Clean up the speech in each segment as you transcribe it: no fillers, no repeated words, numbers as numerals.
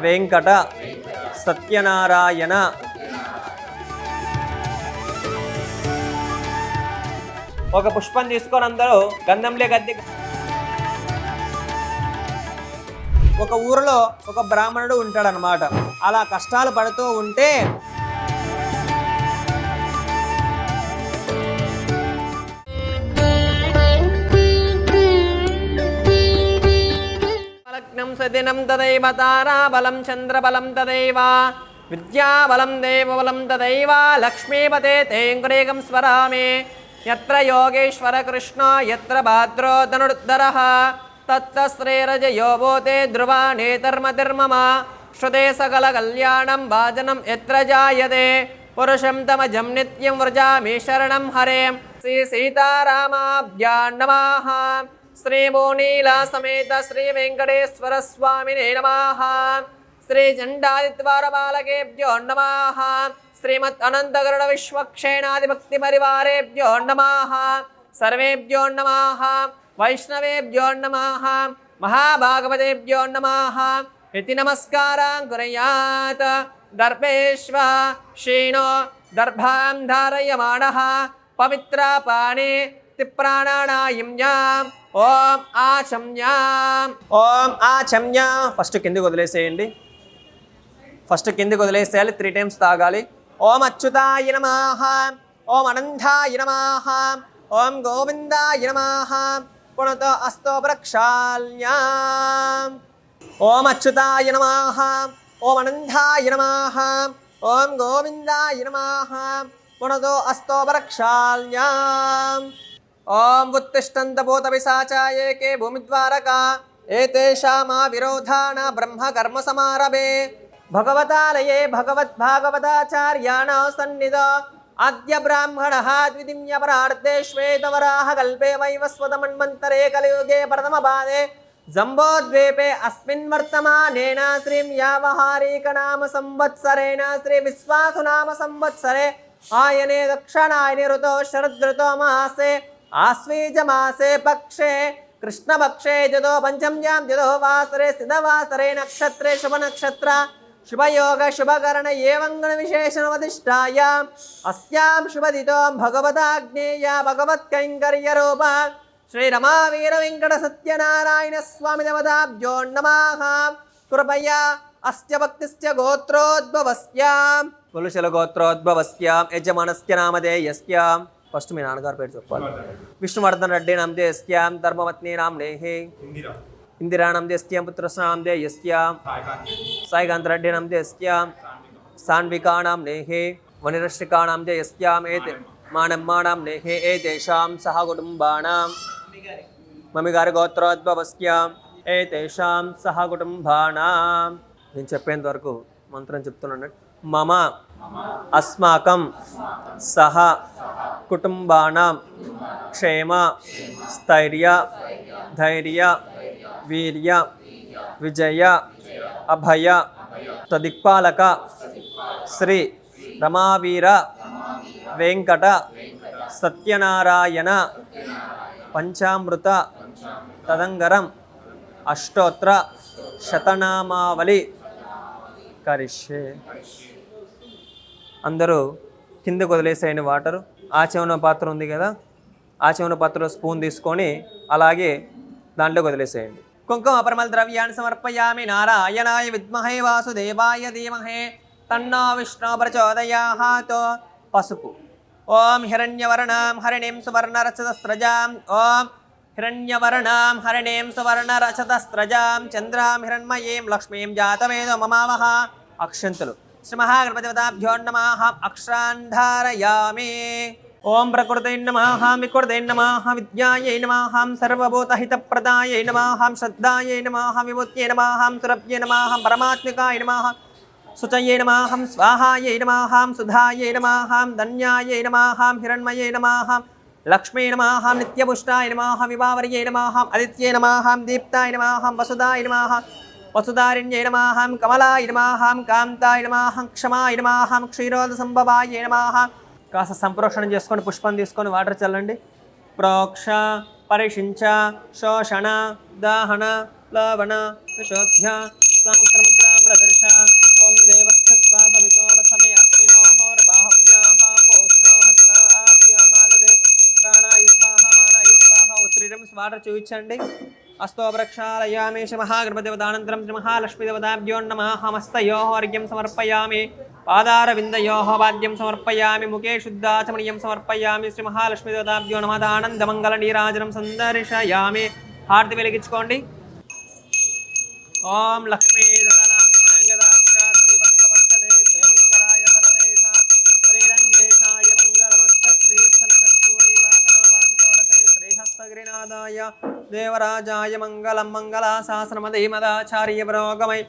వెంకట సత్యనారాయణ ఒక పుష్పం తీసుకొని అందరూ గంధంలే గద్దె. ఒక ఊరిలో ఒక బ్రాహ్మణుడు ఉంటాడనమాట. అలా కష్టాలు పడుతూ ఉంటే లగ్నం సదినం తదైవ తారాబలం చంద్రబలం తదైవ విద్యాబలం దేవబలం తదైవ లక్ష్మీపతే తేంకురేకం స్వరామే యత్ర యోగేశ్వర కృష్ణ యత్ర భాద్రో ధనుర్ధరః తత్ర శ్రీరజయో భూతే ధ్రువా నేతర్మతిర్మమ శ్రుతే సకల కళ్యాణం భాజనం యత్ర జాయతే పురుషం తమజం నిత్యం వ్రజామి శరణం హరే. శ్రీ సీతారామాభ్యాం నమః. శ్రీ భూనీల సమేత శ్రీ వెంకటేశ్వర స్వామినే నమః. శ్రీ చండాదిద్వార బాలకేభ్యో నమః. శ్రీమద్ అనంతగరుడ విశ్వక్షేణాది భక్తి పరివారేభ్యో నమః. సర్వేభ్యో నమః. వైష్ణవేభ్యో నమః. మహాభాగవతేభ్యో నమః. ఇతి నమస్కారం కుర్యాత్. దర్భేష్వ క్షీణో దర్భాం ధారయమాణః పవిత్ర పాణే తిప్రాణానాయిమ్యాం ఓం ఆచమ్యాం. ఓం ఆచమ్యాం. ఫస్ట్ కిందికి వదిలేసేయండి. ఫస్ట్ కిందికి వదిలేసేయాలి. 3 times తాగాలి. ఓం అచ్యుతాయ నమః. ఓం అనంతాయ నమః. ఓం గోవిందాయ నమః. పునతో అస్తో ప్రక్షాళ్యాం. ఓం అచ్యుతాయ నమః. ఓం అనంతాయ నమః. ఓం గోవిందాయ నమః. పునతో అస్తో ప్రక్షాళ్యాం. ఓం ఉత్తిష్టంత భూత పిశాచాయ ఏకే భూమిద్వారకా ఏతేషామా విరోధాన బ్రహ్మ కర్మ సమారభే భగవతాలయే భగవద్భాగవతాచార్యాణ సన్నిధ ఆద్య బ్రాహ్మణ ద్వితీయ పరార్ధే శ్వేతవరాహ కల్పే వైవస్వత మన్వంతరే కలియుగే ప్రథమ పాదే జంబోద్వీపే అస్మిన్ వర్తమానేన శ్రీం యావహారీక నామ సంవత్సరేణ శ్రీ విశ్వాసు నామ సంవత్సరే ఆయనే దక్షిణాయని ఋతో శరదృతో మాసే ఆశ్వీజ మాసే పక్షే కృష్ణపక్షే జతో పంచమ్యాం జతో వాసరే సిద్ధవాసరే నక్షత్రే శుభ నక్షత్ర శుభయోగ శుభకరణ ఏవంగణ విశేషణవతిష్టాయ అస్యాం శుభదితో భగవతాగ్నేయ భగవత్కైంకర్య రూప శ్రీ రమావీర వెంకట సత్యనారాయణ స్వామి దేవతాభ్యో నమః. కృపయా అస్య భక్తిస్య గోత్రోద్భవస్యాం పులుషల గోత్రోద్భవస్యాం యజమానస్య నామధేయస్యాం. ఫస్ట్ మీ నాన్నగారు పేరు చెప్పాలి. విష్ణువర్ధన్ రెడ్డి నామధేయస్యాం. ధర్మపత్ని నామధేహి ఇందిరా నామధేయస్యాం. పుత్రస్య నామధేయస్యాం. సాయికాంత్ రెడ్డి నామధేయస్యాం. సాన్వికా నామధేహి వనిరశ్రికా నామధేయస్యాం. ఏతే మానమ్మ నామధేహి ఏతేషాం సహ కుటుంబానాం మమ్మిగారి గోత్రోద్భవస్యాం ఏతేషాం సహ కుటుంబానాం. నేను చెప్పేంత వరకు మంత్రం చెప్తున్నాను. మమ అస్మాకం సహ కుటుంబానాం క్షేమ స్థైర్య ధైర్య వీర్య విజయ అభయ తదిక్పాలక శ్రీ రమావీర వెంకట సత్యనారాయణ పంచామృత తదంగరం అష్టోత్తర శతనామావళి కరిష్యే. అందరూ కిందకు వదిలేసేయండి వాటరు. ఆచమన పాత్ర ఉంది కదా, ఆచమన పాత్రలో స్పూన్ తీసుకొని అలాగే దాంట్లోకి వదిలేసేయండి. కుంకుమ పరిమళ ద్రవ్యాన్ని సమర్పయామి. నారాయణాయ విద్మహే వాసుదేవాయ ధీమహే తన్నో విష్ణు ప్రచోదయాత్. పసుపు. ఓం హిరణ్యవర్ణాం హరిణీం సువర్ణరచతస్రజాం. ఓం హిరణ్యవర్ణాం హరిణీం సువర్ణరచతస్రజాం చంద్రాం హిరణ్మయీం లక్ష్మీం జాతవేదో మమావహ. అక్షంతులు. శ్రీ మహాగణపతిభ్యో నమః. అక్షరాన్ ధారయామి. ఓం ప్రకృతై నమః వికృతై నమః విద్యాయై నమః సర్వభూతహితప్రదాయై నమః శ్రద్ధాయై నమః విభూత్యై నమః సురభ్యై నమః పరమాత్మికాయ నమః శుచయై నమః స్వాహాయై నమః సుధాయై నమః ధన్యాయై నమః హిరణ్మయై నమః లక్ష్మీ నమః నిత్యపుష్టాయ నమః విభావర్యై నమః ఆదిత్యై నమః దీప్తాయ నమః వసుదాయ నమః వసుదారిణ్యై నమః కమలాయ నమః కాంతాయ నమః క్షమాయ నమః క్షీరోద సంభవాయ నమః. కాస్త సంప్రోక్షణం చేసుకొని పుష్పం తీసుకొని వాటర్ చల్లండి. ప్రోక్ష పరిషించ శోషణ దాహన లవణ శోధ్య సముద్రముద్రామ్రదర్శ వాటర్ చూపించండి. అస్తో ప్రక్షాళయామి శ్రీ మహాగణపతివదానంతరం శ్రీ మహాలక్ష్మీదేవతాభ్యో నమః. హస్తయో అర్ఘ్యం సమర్పయామి, పాదారవిందయో వాద్యం సమర్పయామి, ముఖే శుద్ధాచమనీయం సమర్పయామి. శ్రీ మహాలక్ష్మీదేవతాభ్యో నమః. ఆనందమంగళ నీరాజనం సందర్శయామి. హారతి వెలిగించుకోండి. ఓం లక్ష్మీ శ్రీమంగళాయ సర్వేషాం శ్రీరంగేశాయ మంగళమస్త శ్రీస్తనకస్తూరీవాసనావాసితోరసే శ్రీహస్తగిరినాథాయ దేవరాజాయ మంగళం. మంగళాశాసనమధీమదాచార్య పురోగమై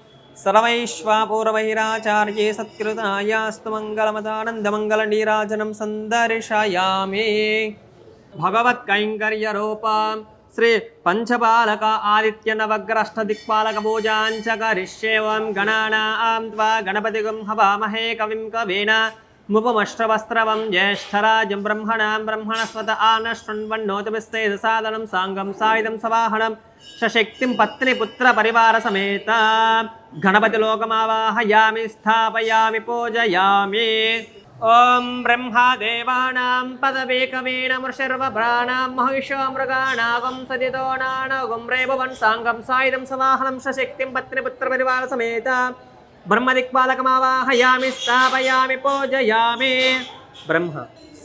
సర్వైశ్వాపూర్వైరాచార్యే సత్కృతాయాస్తు మంగళమదానందమంగళ నీరాజనం సందర్శయామి. భగవత్కైంకర్య రూపం శ్రీ పంచపాలక ఆదిత్య నవగ్రష్ట దిక్పాలక పూజాంచ కరిష్యేవం. గణానాం త్వా గణపతిగం హవామహే కవిం కవీన ముపమశ్రవస్త్రవం జ్యేష్ఠరాజం బ్రహ్మణాం బ్రహ్మణస్వత ఆనశృణ్వన్నోతిభిస్తేజ సాదనం సాంగం సాయుధం సవాహనం సశక్తిం పత్ని పుత్ర పరివార సమేత గణపతి లోకమావాహయామి స్థాపయామి పూజయామి. ఓం బ్రహ్మదేవానాం పదవేకమేన మృషర్వభ్రాణాం మహిషో మృగాణాగం సదితో నానగం రేభవన్ సాంగం సాయుధం సవాహనం సశక్తిం పత్ని పుత్ర పరివార సమేత బ్రహ్మదిక్పాలకమావాహయామి స్థాపయామి పూజయామి. బ్రహ్మ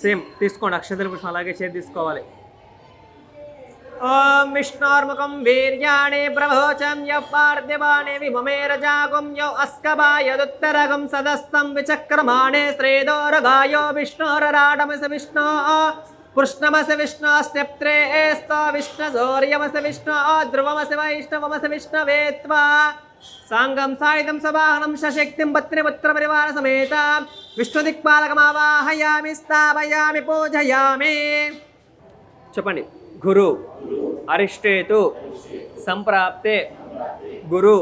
సేమ్ తీసుకోండి, అక్షతల పుష్పం అలాగే చేతి తీసుకోవాలి. ఓం విష్ణోర్ముఖం వీర్యాణి ప్రభోచం యౌ పార్థివాణి విమమేరజాగం యౌ అస్కబాయదుత్తరగం సదస్తం విచక్రమాణే శ్రేదోరగాయో విష్ణోరరాడమసి విష్ణో కృష్ణమసి విష్ణోస్త్రే sto విష్ణుసూర్యమసి విష్ణో ధ్రువమసి వైష్ణవమసి విష్ణవేత్వా సాంగం సాయుధం సవాహనం సశక్తిం పత్ని పుత్ర పరివార సమేత విష్ణుదిక్పాలకమావాహయామి స్థాపయామి పూజయామి. చెప్పండి. గురు అరిష్టేతు సంప్రాప్తే గురు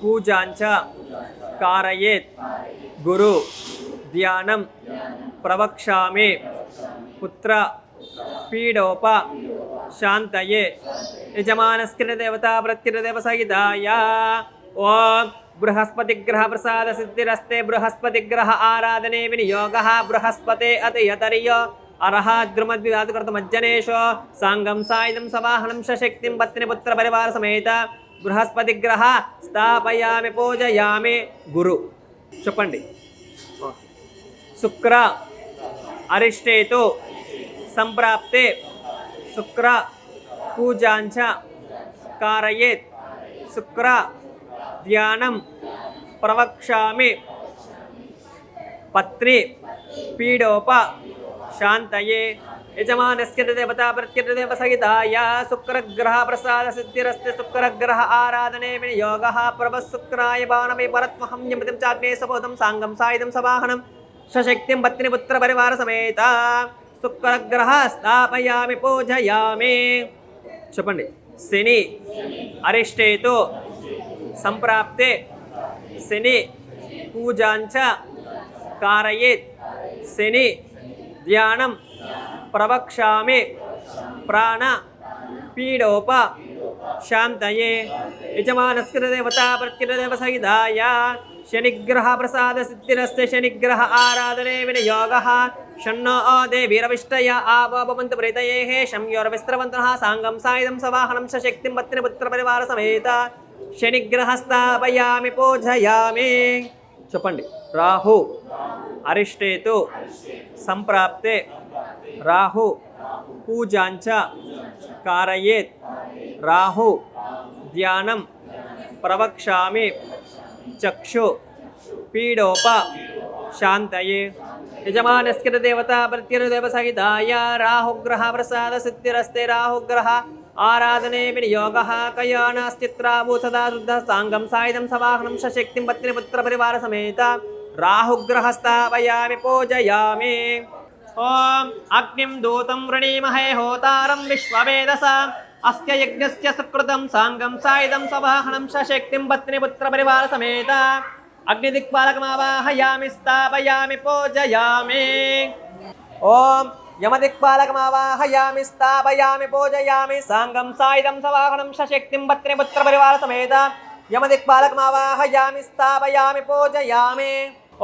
పూజాంచ కారయేత్ గురు ధ్యానం ప్రవక్ష్యామి పుత్ర పీడోప శాంతయే యజమానస్కృత దేవతా ప్రత్యుదేవ సహితాయ. ఓం బృహస్పతిగ్రహ ప్రసాద సిద్ధిరస్తే బృహస్పతిగ్రహ ఆరాధనే వినియోగ బృహస్పతే అతియతర్య అర్హాద్రుమద్విదాతుకృతమజ్జనేషో సాంగం సాయుధం సవాహనం సశక్తిం పత్ని పుత్ర పరివార సమేత బృహస్పతిగ్రహ స్థాపయామి పూజయామి. గురు చెప్పండి. శుక్ర అరిష్టేతు సంప్రాప్తే శుక్ర పూజాంచ కారయేత్ శుక్ర ధ్యానం ప్రవక్ష్యామి పత్ని పీడోప శాంతయే యజమానస్య దేవతా ప్రత్యుదేవ సహితాయ. శుక్రగ్రహ ప్రసాద సిద్ధిరస్తి శుక్రగ్రహ ఆరాధనే వినియోగ ప్రభశుక్రాయ బాణమే పరత్మహం యమతిం చాగ్నే సపోదం సాంగం సాయుధం సవాహనం సశక్తిం పత్ని పుత్ర పరివార సమేత శుక్రగ్రహ స్థాపయామి పూజయామి. చెప్పండి. శని అరిష్టేతు సంప్రాప్తే శని పూజాంచ కారయేత్ శని ధ్యానం ప్రవక్ష్యామి ప్రాణ పీడోప శాంతయే యజమానస్కృత దేవతా ప్రత్యుదేవ సహితాయ. శనిగ్రహ ప్రసాద సిద్ధిరస్తి శనిగ్రహ ఆరాధనే వినియోగ షన్నో దేవీరవిష్టయ ఆవభవంతు ప్రీతయే శంయోరవిస్రవంతః సాంగం సాయుధం సవాహనం సశక్తిం పత్ని పుత్ర పరివార సమేత శనిగ్రహ స్థాపయామి పూజయామి. చెప్పండి. రాహు అరిష్టేతు సంప్రాప్తే రాహు పూజాంచ కారయేత్ రాహు ధ్యానం ప్రవక్ష్యామి చక్షు పీడోప శాంతయే యజమానస్కృత దేవతా ప్రత్యుదేవ సహితాయ. రాహుగ్రహ ప్రసాద సిద్ధిరస్తే రాహుగ్రహ ఆరాధనే వినియోగ కయానాస్తిత్రాభూ సదా శుద్ధ సాంగం సాయుధం సవాహనం సశక్తిం పత్ని పుత్ర పరివార సమేత రాహుగ్రహ స్థాపయామి పూజయామి. ఓం అగ్నిం దూతం వృణీమహే హోతారం విశ్వవేదస అస్య యజ్ఞస్య సుకృతం సాంగం సాయుధం సవాహనం సశక్తిం పత్ని పుత్ర పరివార సమేత అగ్నిదిక్పాలకమావాహయామి స్థాపయామి పూజయామి. ఓం యమదిక్పాలకమావాహయామి స్థాపయామి పూజయామి సాంగం సాయుధం సవాహనం సశక్తిం పత్ని పుత్ర పరివార సమేత యమదిక్పాలకమావాహయామి స్థాపయామి పూజయామి.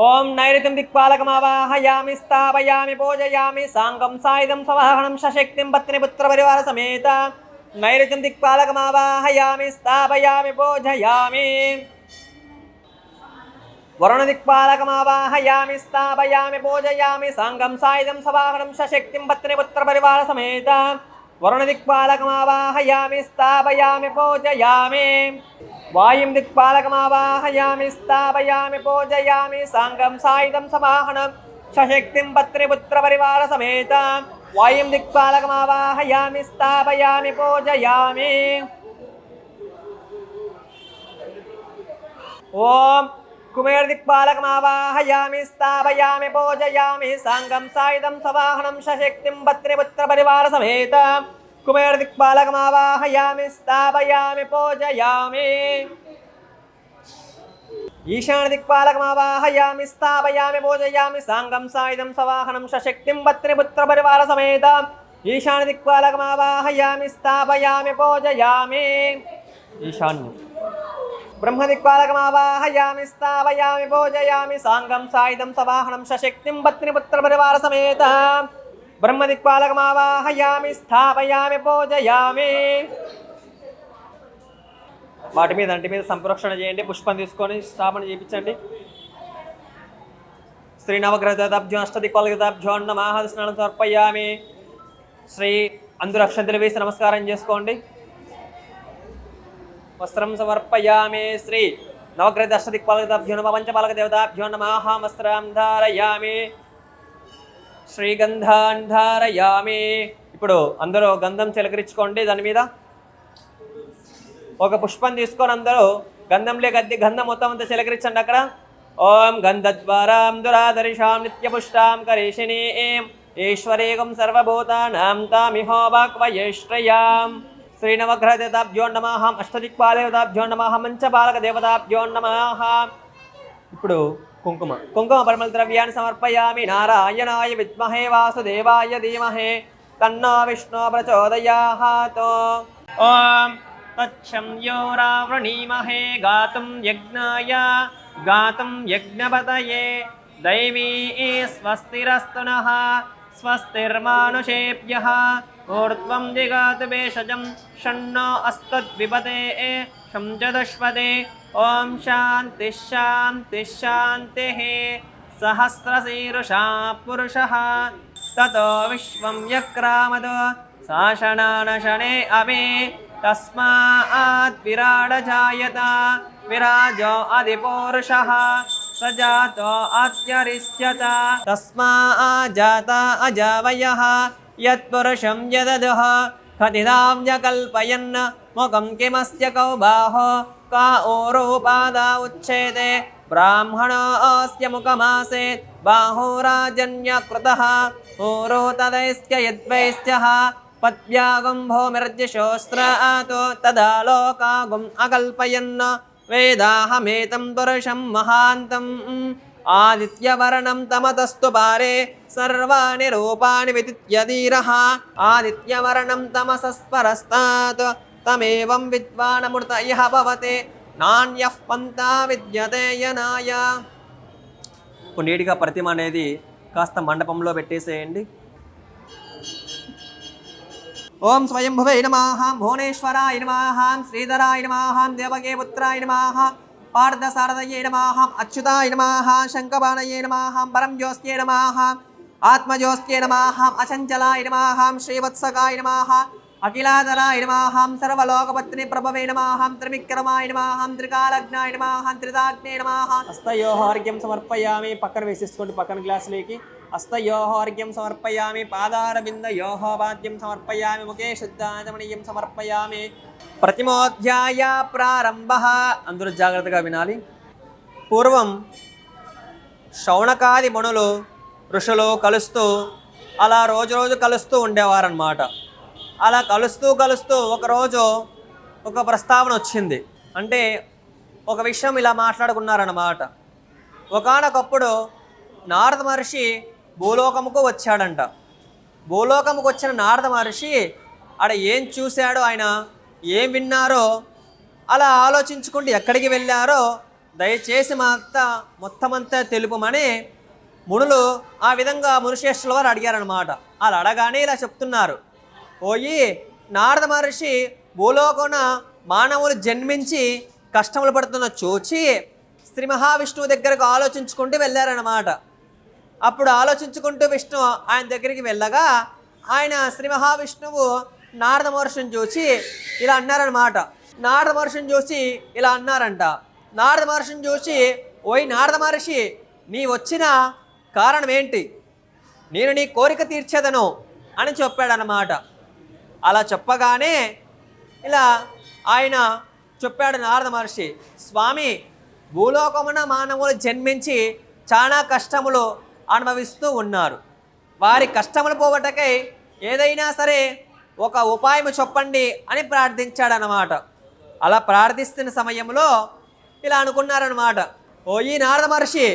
ఓం నైరుతిం దిక్పాలకమావాహయామి స్థాపయామి పూజయామి సాంగం సాయుధం సవాహనం సశక్తిం పత్ని పుత్ర పరివార సమేత నైరుత్యం దిక్పాలకమావాహయామి స్థాపయామి పూజయామి. వరుణ దిక్పాలకమావాహయామి స్థాపయామి పూజయామి. సాంగం సాయుధం సవాహనం సశక్తిం పత్నిపుత్ర పరివార సమేత. వరుణ దిక్పాలకమావాహయామి స్థాపయామి పూజయామి. వాయుం దిక్పాలకమావాహయామి స్థాపయామి పూజయామి. సాంగం సాయుధం సవాహనం సశక్తిం పత్నిపుత్ర పరివార సమేత. వాయుం దిక్పాలకమావాహయామి స్థాపయామి పూజయామి. ఓం కుబేర దిక్పాలకమావాహయామి స్థాపయామి పూజయామి. సాంగం సాయుధం సవాహనం సశక్తిం పత్నిపుత్ర పరివార సమేత. కుబేర దిక్పాలకమావాహయామి స్థాపయామి పూజయామి. ఈశాన దిక్పాలకమావాహయామి స్థాపయామి పూజయామి. సాంగం సాయుధం సవాహనం సశక్తిం పత్నిపుత్ర పరివార సమేత. ఈశాన దిక్పాలకమావాహయామి స్థాపయామి పూజయామి. ఈశాన్యం. బ్రహ్మ దిక్పాలకమావాహయామి స్థాపయామి పూజయామి. సాంగం సాయుధం సవాహనం సశక్తిం పత్నిపుత్ర పరివార సమేత. బ్రహ్మ దిక్పాలకమావాహయామి స్థాపయామి పూజయామి. వాటి మీద అంటి మీద సంప్రోక్షణ చేయండి. పుష్పం తీసుకొని స్థాపన చేయించండి. శ్రీ నవగ్రహదాభ్యో అష్టదిక్పాలకదాభ్యో నమః. స్నానం సమర్పయామి. శ్రీ అందరూ అక్షంతలు వేసి నమస్కారం చేసుకోండి. వస్త్రం సమర్పయామి. శ్రీ నవగ్రహ అష్టదిక్పాలకదాభ్యో నమః. పంచపాలక దేవతాభ్యో నమః. వస్త్రం ధారయామి. శ్రీగంధాన్ ధారయామి. ఇప్పుడు అందరూ గంధం చిలకరించుకోండి. దాని మీద ఒక పుష్పం తీసుకొని అందరూ గంధంలే గద్ది గంధం మొత్తం అంతా చిలకరించండి అక్కడ. ఓం గంధద్వారాం దురాదర్శాం నిత్యపుష్టాం కరేషిణీం ఈశ్వరేగం సర్వభూతానాం తామిహోవాక్వయేష్ట్రయాం. శ్రీ నవగ్రహ దేవతాభ్యో నమః. అష్టదిక్పాల దేవతాభ్యో నమః. పంచపాలక దేవతాభ్యో నమః. ఇప్పుడు కుంకుమ పరిమళ ద్రవ్యాన్ని సమర్పయామి. నారాయణాయ విద్మహే వాసుదేవాయ ధీమహే తన్నో విష్ణు ప్రచోదయాత్. ఓం తచ్చం యో రావృణీమహే గాతుం యజ్ఞాయ గాతుం యజ్ఞపతయే. దైవీ స్వస్తిరస్తు నః స్వస్తిర్మానుషేభ్యః. ఊర్ధ్వం జిగాతు భేషజం షణ్ణో అస్తద్విపదే షం చతుష్పదే. ఓం శాంతి శాంతి శాంతి. సహస్రశీర్షా పురుషः తతో విశ్వం యక్రామదో శాసనానశనే అభి. తస్మాత్ విరాడ జాయత విరాజో అధిపౌరుషः సజాతో అత్యరిష్యత. తస్మాత్ జాత అజావయః యత్పురుషం యదదుః కథితాం కల్పయన్. ముఖం కిమస్య కౌ బాహో కా ఓరోపాదా ఉచ్ఛేదే. బ్రాహ్మణోస్య ముఖమాసేత్ బాహోరాజన్యకృతః. ఓరో తదైస్య యద్వైశ్చః పద్వ్యాగం భూమిర్జిశోస్త్రాతో తదా లోకాగుం అకల్పయన్. వేదాహమేతం పురుషం మహాంతం ఆదిత్యవర్ణం తమతస్తు పారే. సర్వాణి రూపాణి విదిత్య ధీరః. ఆదిత్యవర్ణం తమసస్పరస్తాత్ తమేవం విద్వానమృత ఇహ భవతే. నాణ్యః పంతా విద్యతే యనాయ. నీటిగా ప్రతిమ అనేది కాస్త మండపంలో పెట్టేసేయండి. ఓం స్వయంభువే నమః. భువనేశ్వరాయ నమః. శ్రీధరాయ నమః. దేవకే పుత్రాయ నమః. పార్థసారథయే నమః. అచ్యుతాయ నమః. శంఖపాణయే నమః. పరంజ్యోస్త్యే నమః. ఆత్మజ్యోస్త్యే నమః. అచంచలాయ నమః. శ్రీవత్సకాయ నమః. అఖిలాధరాయ నమః. సర్వలోకపత్ని ప్రభవే నమః. త్రివిక్రమాయ నమః. త్రికాలజ్ఞాయ నమః. త్రిదాగ్నే నమః. హస్తయోః అర్ఘ్యం సమర్పయామి. పక్కన వేసేసుకోండి పక్కన గ్లాసులోకి. హస్తయోః అర్ఘ్యం సమర్పయామి. పాదారవిందయోః వాద్యం సమర్పయామి. ముఖే శుద్ధాచమనీయం సమర్పయామి. ప్రతిమోధ్యాయ ప్రారంభః. అందరూ జాగ్రత్తగా వినాలి. పూర్వం శౌనకాది మణులు ఋషులు కలుస్తూ అలా రోజు కలుస్తూ ఉండేవారన్నమాట. అలా కలుస్తూ ఒకరోజు ఒక ప్రస్తావన వచ్చింది. అంటే ఒక విషయం ఇలా మాట్లాడుకున్నారన్నమాట. ఒకానొకప్పుడు నారద మహర్షి భూలోకముకు వచ్చాడంట. భూలోకముకు వచ్చిన నారద మహర్షి ఆడ ఏం చూశాడో, ఆయన ఏం విన్నారో అలా ఆలోచించుకుంటూ ఎక్కడికి వెళ్ళారో దయచేసి మొత్తమంతా తెలుపమని మునులు ఆ విధంగా మునిశ్రేష్ఠుల వారు అడిగారనమాట. అలా అడగానే ఇలా చెప్తున్నారు. పోయి నారద మహర్షి భూలోకమున మానవులు జన్మించి కష్టములు పడుతున్న చూచి శ్రీ మహావిష్ణువు దగ్గరకు ఆలోచించుకుంటూ వెళ్ళారన్నమాట. అప్పుడు ఆలోచించుకుంటూ విష్ణు ఆయన దగ్గరికి వెళ్ళగా ఆయన శ్రీ మహావిష్ణువు నారద మహర్షిని చూసి ఇలా అన్నారనమాట. నారద మహర్షిని చూసి ఇలా అన్నారంట. నారద మహర్షిని చూసి, ఓయ్ నారద మహర్షి, నీ వచ్చిన కారణం ఏంటి? నేను నీ కోరిక తీర్చేదను అని చెప్పాడనమాట. అలా చెప్పగానే ఇలా ఆయన చెప్పాడు నారద మహర్షి, స్వామి, భూలోకమున మానవులు జన్మించి చాలా కష్టములు అనుభవిస్తూ ఉన్నారు. వారి కష్టములు పోగొట్టకై ఏదైనా సరే ఒక ఉపాయం చెప్పండి అని ప్రార్థించాడనమాట. అలా ప్రార్థిస్తున్న సమయంలో ఇలా అనుకున్నారనమాట, ఓ ఈ నారద మహర్షి,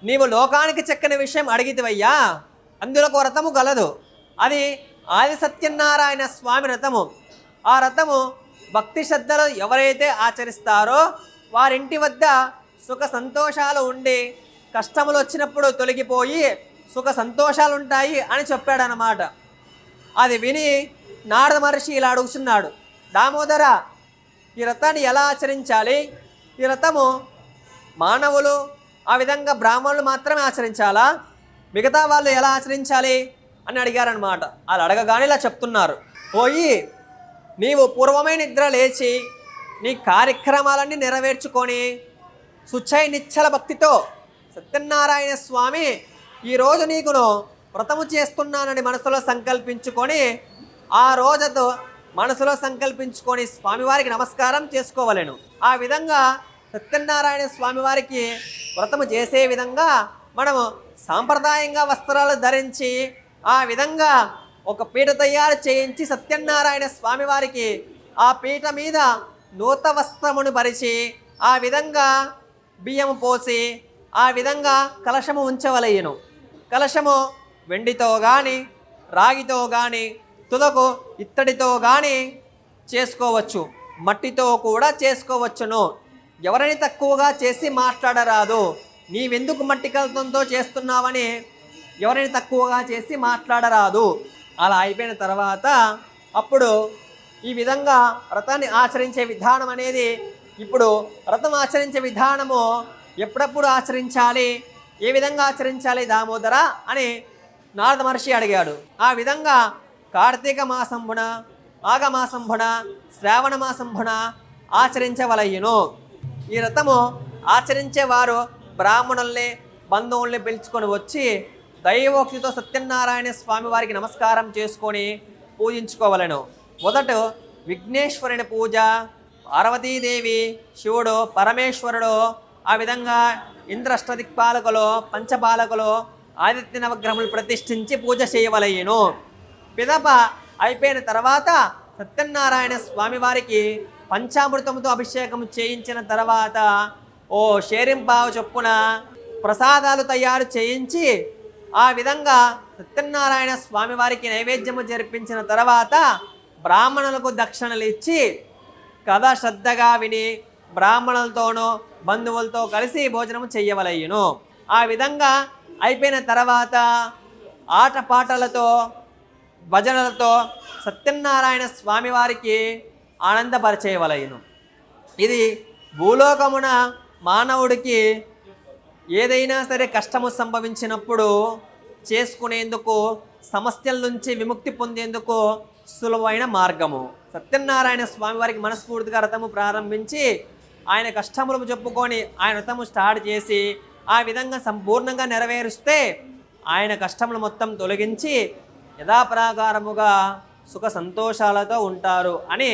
నీవు లోకానికి చెక్కని విషయం అడిగితివయ్యా, అందులో ఒక రథము గలదు. అది ఆది సత్యనారాయణ స్వామి రథము. ఆ రథము భక్తి శ్రద్ధలు ఎవరైతే ఆచరిస్తారో వారింటి వద్ద సుఖ సంతోషాలు ఉండి కష్టములు వచ్చినప్పుడు తొలగిపోయి సుఖ సంతోషాలు ఉంటాయి అని చెప్పాడనమాట. అది విని నారద మహర్షి ఇలా అడుగుతున్నాడు, దామోదర, ఈ రథాన్ని ఎలా ఆచరించాలి? ఈ రథము మానవులు ఆ విధంగా బ్రాహ్మణులు మాత్రమే ఆచరించాలా? మిగతా వాళ్ళు ఎలా ఆచరించాలి అని అడిగారనమాట. అలా అడగగానే ఇలా చెప్తున్నారు, పోయి నీవు పూర్వమే నిద్ర లేచి నీ కార్యక్రమాలన్నీ నెరవేర్చుకొని శుచై నిశ్చల భక్తితో సత్యనారాయణ స్వామి ఈరోజు నీకును వ్రతము చేస్తున్నానని మనసులో సంకల్పించుకొని ఆ రోజుతో మనసులో సంకల్పించుకొని స్వామివారికి నమస్కారం చేసుకోవలేను. ఆ విధంగా సత్యనారాయణ స్వామివారికి వ్రతము చేసే విధంగా మనము సాంప్రదాయంగా వస్త్రాలు ధరించి ఆ విధంగా ఒక పీట తయారు చేయించి సత్యనారాయణ స్వామివారికి ఆ పీట మీద నూత వస్త్రమును పరిచి ఆ విధంగా బియ్యము పోసి ఆ విధంగా కలశము ఉంచవలయ్యను. కలశము వెండితో కానీ రాగితో కానీ తుదకు ఇత్తడితో కానీ చేసుకోవచ్చు, మట్టితో కూడా చేసుకోవచ్చును. ఎవరిని తక్కువగా చేసి మాట్లాడరాదు. నీవెందుకు మట్టి కలతంతో చేస్తున్నావని ఎవరిని తక్కువగా చేసి మాట్లాడరాదు. అలా అయిపోయిన తర్వాత అప్పుడు ఈ విధంగా వ్రతాన్ని ఆచరించే విధానం అనేది, ఇప్పుడు వ్రతం ఆచరించే విధానము ఎప్పుడప్పుడు ఆచరించాలి, ఏ విధంగా ఆచరించాలి దామోదర అని నారద మహర్షి అడిగాడు. ఆ విధంగా కార్తీక మాసంబున, ఆగమాసంబున, శ్రావణ మాసంబున ఆచరించవలయ్యును. ఈ వ్రతము ఆచరించేవారు బ్రాహ్మణుల్ని బంధువుల్ని పిలుచుకొని వచ్చి దైవోక్తితో సత్యనారాయణ స్వామి వారికి నమస్కారం చేసుకొని పూజించుకోవలను. మొదట విఘ్నేశ్వరుని పూజ, పార్వతీదేవి, శివుడు, పరమేశ్వరుడు, ఆ విధంగా ఇంద్రష్టదిక్పాలకులు, పంచపాలకులు, ఆదిత్య నవగ్రహములు ప్రతిష్ఠించి పూజ చేయవలయ్యను. పిదప అయిపోయిన తర్వాత సత్యనారాయణ స్వామివారికి పంచామృతముతో అభిషేకం చేయించిన తర్వాత ఓ షేరింపావు చొప్పున ప్రసాదాలు తయారు చేయించి ఆ విధంగా సత్యనారాయణ స్వామివారికి నైవేద్యము జరిపించిన తర్వాత బ్రాహ్మణులకు దక్షిణలు ఇచ్చి కథ శ్రద్ధగా విని బ్రాహ్మణులతోనూ బంధువులతో కలిసి భోజనము చెయ్యవలయ్యును. ఆ విధంగా అయిపోయిన తర్వాత ఆటపాటలతో భజనలతో సత్యనారాయణ స్వామివారికి ఆనందపరిచేయవలయ్యును. ఇది భూలోకమున మానవుడికి ఏదైనా సరే కష్టము సంభవించినప్పుడు చేసుకునేందుకు, సమస్యల నుంచి విముక్తి పొందేందుకు సులువైన మార్గము. సత్యనారాయణ స్వామివారికి మనస్ఫూర్తిగా వ్రతము ప్రారంభించి ఆయన కష్టములు చెప్పుకొని ఆయన వ్రతము స్టార్ట్ చేసి ఆ విధంగా సంపూర్ణంగా నెరవేరుస్తే ఆయన కష్టములు మొత్తం తొలగించి యథాప్రాకారముగా సుఖ సంతోషాలతో ఉంటారు అని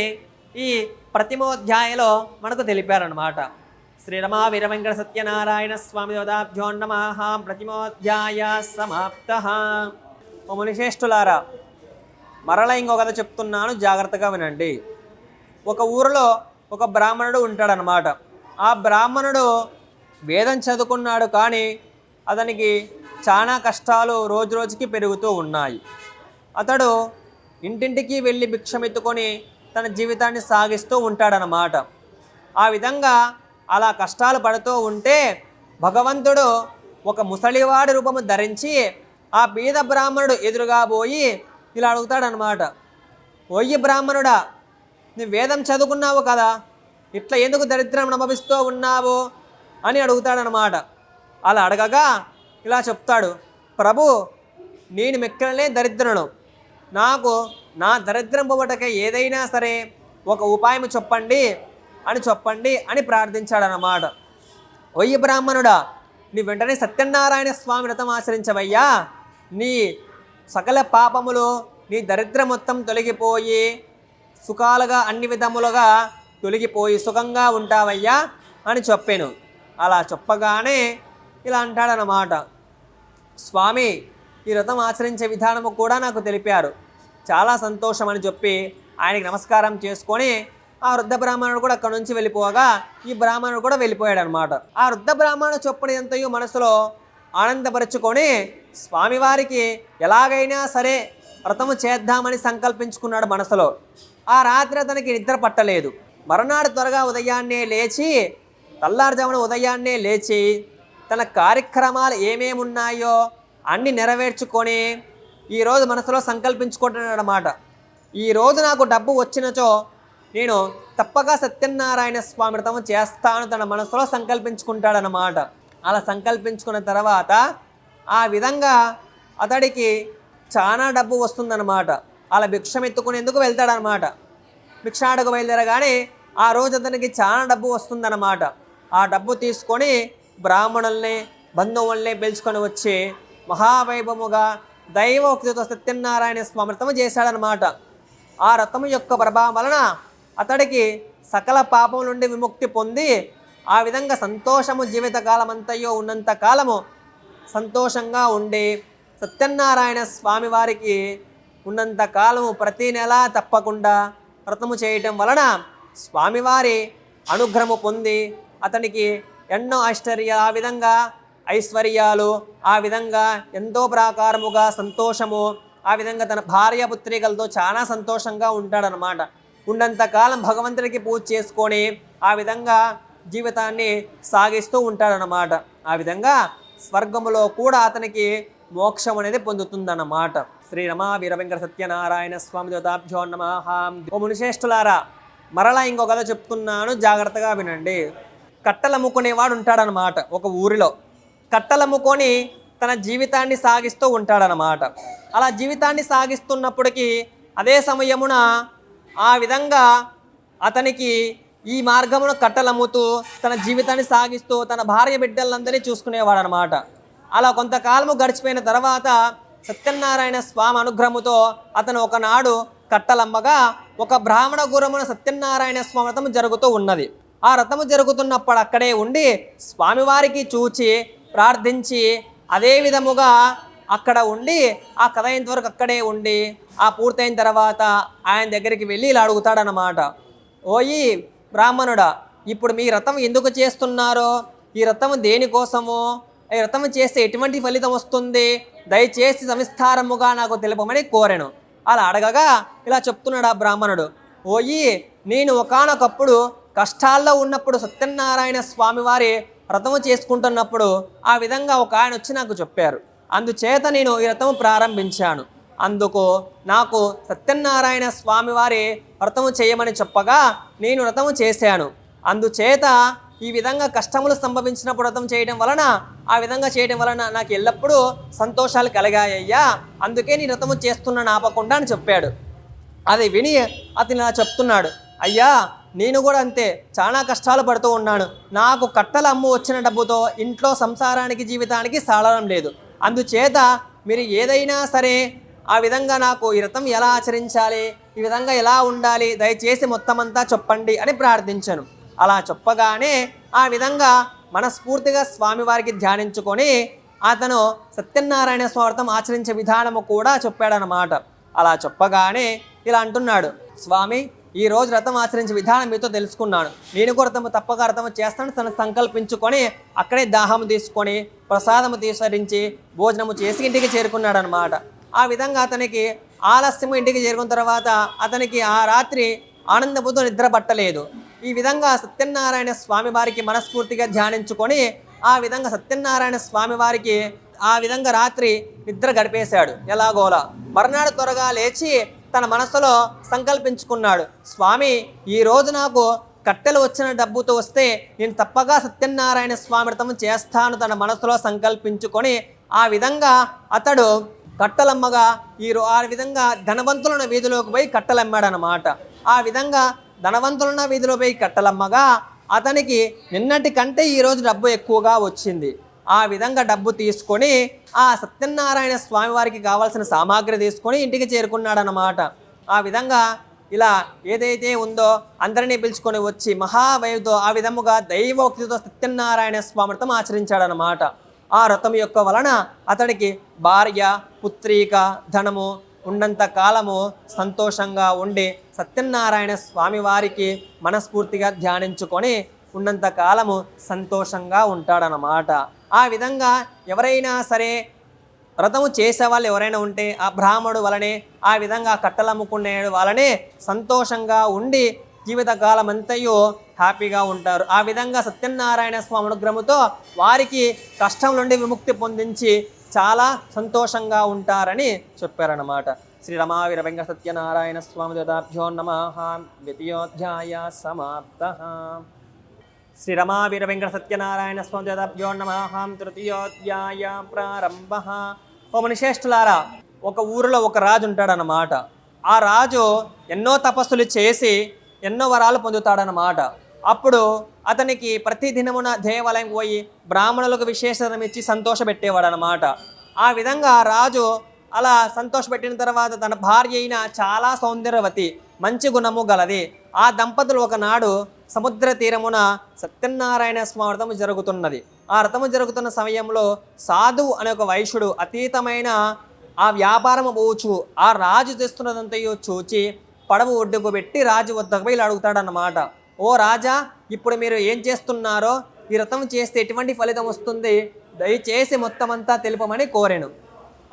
ఈ ప్రతిమోధ్యాయలో మనకు తెలిపారనమాట. శ్రీరమా వీరవెంకట సత్యనారాయణ స్వామి దేవతాభ్యో నమః. ప్రతిమోధ్యాయ సమాప్తః. ఓ మునిశ్రేష్ఠులారా, మరలా ఇంకో కథ చెప్తున్నాను, జాగ్రత్తగా వినండి. ఒక ఊరిలో ఒక బ్రాహ్మణుడు ఉంటాడనమాట. ఆ బ్రాహ్మణుడు వేదం చదువుకున్నాడు, కానీ అతనికి చాలా కష్టాలు రోజు రోజుకి పెరుగుతూ ఉన్నాయి. అతడు ఇంటింటికి వెళ్ళి భిక్షమెత్తుకొని తన జీవితాన్ని సాగిస్తూ ఉంటాడనమాట. ఆ విధంగా అలా కష్టాలు పడుతూ ఉంటే భగవంతుడు ఒక ముసలివాడి రూపము ధరించి ఆ బీద బ్రాహ్మణుడు ఎదురుగా పోయి ఇలా అడుగుతాడనమాట, ఓ ఓయ్యి బ్రాహ్మణుడా, నువ్వు వేదం చదువుకున్నావు కదా, ఇట్లా ఎందుకు దరిద్రం అనుభవిస్తూ ఉన్నావు అని అడుగుతాడనమాట. అలా అడగగా ఇలా చెప్తాడు, ప్రభు నేను మిక్కలనే దరిద్రును, నాకు నా దరిద్రం పోవటకే ఏదైనా సరే ఒక ఉపాయం చెప్పండి అని ప్రార్థించాడనమాట. ఓయ్యి బ్రాహ్మణుడా, నీ వెంటనే సత్యనారాయణ స్వామి వ్రతం ఆచరించవయ్యా, నీ సకల పాపములు నీ దరిద్రం మొత్తం తొలగిపోయి సుఖాలుగా అన్ని విధములుగా తొలగిపోయి సుఖంగా ఉంటావయ్యా అని చెప్పాను. అలా చెప్పగానే ఇలా అంటాడనమాట, స్వామి ఈ వ్రతం ఆచరించే విధానము కూడా నాకు తెలిపారు, చాలా సంతోషం అని చెప్పి ఆయనకి నమస్కారం చేసుకొని ఆ వృద్ధ బ్రాహ్మణుడు కూడా అక్కడ నుంచి వెళ్ళిపోగా ఈ బ్రాహ్మణుడు కూడా వెళ్ళిపోయాడు అనమాట. ఆ వృద్ధ బ్రాహ్మణుడు చొప్పున ఎంతయో మనసులో ఆనందపరుచుకొని స్వామివారికి ఎలాగైనా సరే వ్రతము చేద్దామని సంకల్పించుకున్నాడు మనసులో. ఆ రాత్రి అతనికి నిద్ర పట్టలేదు. మరునాడు త్వరగా తెల్లారుజామున ఉదయాన్నే లేచి తన కార్యక్రమాలు ఏమేమి ఉన్నాయో అన్నీ నెరవేర్చుకొని ఈరోజు మనసులో సంకల్పించుకుంటున్నాడు అన్నమాట. ఈరోజు నాకు డబ్బు వచ్చినచో నేను తప్పక సత్యనారాయణ స్వామి వ్రతము చేస్తాను తన మనసులో సంకల్పించుకుంటాడనమాట. అలా సంకల్పించుకున్న తర్వాత ఆ విధంగా అతడికి చాలా డబ్బు వస్తుందన్నమాట. అలా భిక్షం ఎత్తుకునేందుకు వెళ్తాడనమాట. భిక్షాటకు బయలుదేరగానే ఆ రోజు అతనికి చాలా డబ్బు వస్తుందన్నమాట. ఆ డబ్బు తీసుకొని బ్రాహ్మణుల్ని బంధువుల్ని పిలుచుకొని వచ్చి మహావైభవముగా దైవోక్తితో సత్యనారాయణ స్వామి వ్రతము చేశాడనమాట. ఆ వ్రతము యొక్క ప్రభావం వలన అతడికి సకల పాపం నుండి విముక్తి పొంది ఆ విధంగా సంతోషము జీవితకాలం అంతయో ఉన్నంత కాలము సంతోషంగా ఉండి సత్యనారాయణ స్వామి వారికి ఉన్నంత కాలము ప్రతి నెల తప్పకుండా వ్రతము చేయటం వలన స్వామివారి అనుగ్రహము పొంది అతనికి ఎన్నో ఆ విధంగా ఐశ్వర్యాలు, ఆ విధంగా ఎంతో ప్రాకారముగా సంతోషము, ఆ విధంగా తన భార్య పుత్రికలతో చాలా సంతోషంగా ఉంటాడనమాట. ఉన్నంతకాలం భగవంతుడికి పూజ చేసుకొని ఆ విధంగా జీవితాన్ని సాగిస్తూ ఉంటాడనమాట. ఆ విధంగా స్వర్గములో కూడా అతనికి మోక్షం అనేది పొందుతుందన్నమాట. శ్రీ రమా వీరవెంకట సత్యనారాయణ స్వామి దేవతాభ్యో నమః. ఓ మునిశ్రేష్ఠులారా, మరలా ఇంకో కథ చెప్తున్నాను, జాగ్రత్తగా వినండి. కట్టలమ్ముకునేవాడు ఉంటాడనమాట. ఒక ఊరిలో కట్టలమ్ముకొని తన జీవితాన్ని సాగిస్తూ ఉంటాడనమాట. అలా జీవితాన్ని సాగిస్తున్నప్పటికీ అదే సమయమున ఆ విధంగా అతనికి ఈ మార్గమును కట్టలమ్ముతూ తన జీవితాన్ని సాగిస్తూ తన భార్య బిడ్డలందరినీ చూసుకునేవాడు అనమాట. అలా కొంతకాలము గడిచిపోయిన తర్వాత సత్యనారాయణ స్వామి అనుగ్రహముతో అతను ఒకనాడు కట్టలమ్మగా ఒక బ్రాహ్మణ గురమున సత్యనారాయణ స్వామి వ్రతము జరుగుతూ ఉన్నది. ఆ వ్రతము జరుగుతున్నప్పుడు అక్కడే ఉండి స్వామివారికి చూచి ప్రార్థించి అదే విధముగా అక్కడ ఉండి ఆ కథ ఇంతవరకు అక్కడే ఉండి ఆ పూర్తయిన తర్వాత ఆయన దగ్గరికి వెళ్ళి ఇలా అడుగుతాడనమాట, ఓయి బ్రాహ్మణుడా, ఇప్పుడు మీ వ్రతం ఎందుకు చేస్తున్నారో, ఈ వ్రతము దేనికోసమో, ఈ వ్రతం చేస్తే ఎటువంటి ఫలితం వస్తుంది, దయచేసి సవిస్తారముగా నాకు తెలుపమని కోరెను. అలా అడగగా ఇలా చెప్తున్నాడు ఆ బ్రాహ్మణుడు, ఓయి నేను ఒకానొకప్పుడు కష్టాల్లో ఉన్నప్పుడు సత్యనారాయణ స్వామివారి వ్రతము చేసుకుంటున్నప్పుడు ఆ విధంగా ఒక ఆయన వచ్చి నాకు చెప్పారు. అందుచేత నేను ఈ వ్రతము ప్రారంభించాను. అందుకు నాకు సత్యనారాయణ స్వామివారి వ్రతము చేయమని చెప్పగా నేను వ్రతము చేశాను. అందుచేత ఈ విధంగా కష్టములు సంభవించినప్పుడు వ్రతం చేయడం వలన ఆ విధంగా చేయడం వలన నాకు ఎల్లప్పుడూ సంతోషాలు కలిగాయ్యా, అందుకే నేను వ్రతము చేస్తున్నాను ఆపకుండా అని చెప్పాడు. అది విని అతను ఇలా చెప్తున్నాడు, అయ్యా నేను కూడా అంతే చాలా కష్టాలు పడుతూ ఉన్నాను. నాకు కట్టల అమ్ము వచ్చిన డబ్బుతో ఇంట్లో సంసారానికి జీవితానికి సాలడం లేదు. అందుచేత మీరు ఏదైనా సరే ఆ విధంగా నాకు ఈ వ్రతం ఎలా ఆచరించాలి, ఈ విధంగా ఎలా ఉండాలి, దయచేసి మొత్తం అంతా చెప్పండి అని ప్రార్థించాను. అలా చెప్పగానే ఆ విధంగా మనస్ఫూర్తిగా స్వామివారికి ధ్యానించుకొని అతను సత్యనారాయణ స్వామి వ్రతం ఆచరించే విధానము కూడా చెప్పాడనమాట. అలా చెప్పగానే ఇలా అంటున్నాడు, స్వామి ఈరోజు వ్రతం ఆచరించే విధానం మీతో తెలుసుకున్నాను. నేను కూడా తప్పక వ్రతము చేస్తాను తను సంకల్పించుకొని అక్కడే దాహము తీసుకొని ప్రసాదము తీసుకరించి భోజనము చేసి ఇంటికి చేరుకున్నాడు అనమాట. ఆ విధంగా అతనికి ఆలస్యము ఇంటికి చేరుకున్న తర్వాత అతనికి ఆ రాత్రి ఆనందముతో నిద్ర పట్టలేదు. ఈ విధంగా సత్యనారాయణ స్వామి వారికి మనస్ఫూర్తిగా ధ్యానించుకొని ఆ విధంగా సత్యనారాయణ స్వామి వారికి ఆ విధంగా రాత్రి నిద్ర గడిపేశాడు ఎలాగోలా. మర్నాడు త్వరగా లేచి తన మనసులో సంకల్పించుకున్నాడు, స్వామి ఈరోజు నాకు కట్టెలు వచ్చిన డబ్బుతో వస్తే నేను తప్పగా సత్యనారాయణ స్వామి వ్రతం చేస్తాను తన మనసులో సంకల్పించుకొని ఆ విధంగా అతడు కట్టలమ్మగా ఆ విధంగా ధనవంతులున్న వీధిలోకి పోయి కట్టలమ్మాడనమాట. ఆ విధంగా ధనవంతులున్న వీధిలో పోయి కట్టలమ్మగా అతనికి నిన్నటి కంటే ఈరోజు డబ్బు ఎక్కువగా వచ్చింది. ఆ విధంగా డబ్బు తీసుకొని ఆ సత్యనారాయణ స్వామి వారికి కావాల్సిన సామాగ్రి తీసుకొని ఇంటికి చేరుకున్నాడనమాట. ఆ విధంగా ఇలా ఏదైతే ఉందో అందరినీ పిలుచుకొని వచ్చి మహావైతో ఆ విధముగా దైవోక్తితో సత్యనారాయణ స్వామి వ్రతం ఆచరించాడనమాట. ఆ వ్రతం యొక్క వలన అతడికి భార్య, పుత్రిక, ధనము ఉన్నంత కాలము సంతోషంగా ఉండి సత్యనారాయణ స్వామి వారికి మనస్ఫూర్తిగా ధ్యానించుకొని ఉన్నంత కాలము సంతోషంగా ఉంటాడనమాట. ఆ విధంగా ఎవరైనా సరే వ్రతము చేసేవాళ్ళు ఎవరైనా ఉంటే ఆ బ్రాహ్మణుడు వలనే ఆ విధంగా కట్టలమ్ముకునే వాళ్ళనే సంతోషంగా ఉండి జీవితకాలం అంతయు హ్యాపీగా ఉంటారు. ఆ విధంగా సత్యనారాయణ స్వామి అనుగ్రహంతో వారికి కష్టం నుండి విముక్తి పొందించి చాలా సంతోషంగా ఉంటారని చెప్పారన్నమాట. శ్రీ రమావీర వెంకట సత్యనారాయణ స్వామి దేవతాభ్యో నమః. ద్వితీయోధ్యాయ సమాప్తః. శ్రీ రమావీర వెంకట సత్యనారాయణ స్వామి దేవతాభ్యో నమః. తృతీయోధ్యాయ ప్రారంభః. ఓ మనిషేష్ఠులారా, ఒక ఊరిలో ఒక రాజు ఉంటాడన్నమాట. ఆ రాజు ఎన్నో తపస్సులు చేసి ఎన్నో వరాలు పొందుతాడనమాట. అప్పుడు అతనికి ప్రతి దినమున దేవాలయం పోయి బ్రాహ్మణులకు విశేషం ఇచ్చి సంతోషపెట్టేవాడు అనమాట. ఆ విధంగా రాజు అలా సంతోషపెట్టిన తర్వాత తన భార్య అయిన చాలా సౌందర్యవతి, మంచి గుణము గలది. ఆ దంపతులు ఒకనాడు సముద్ర తీరమున సత్యనారాయణ స్వామి వ్రతము జరుగుతున్నది. ఆ వ్రతము జరుగుతున్న సమయంలో సాధువు అనే ఒక వైశ్యుడు అతీతమైన ఆ వ్యాపారము పోవచ్చు ఆ రాజు చేస్తున్నదంతయో చూచి పడవ ఒడ్డుకు పెట్టి రాజు వద్దకు పోయి అడుగుతాడన్నమాట. ఓ రాజా, ఇప్పుడు మీరు ఏం చేస్తున్నారో, ఈ వ్రతం చేస్తే ఎటువంటి ఫలితం వస్తుంది, దయచేసి మొత్తం అంతా తెలుపమని కోరాను.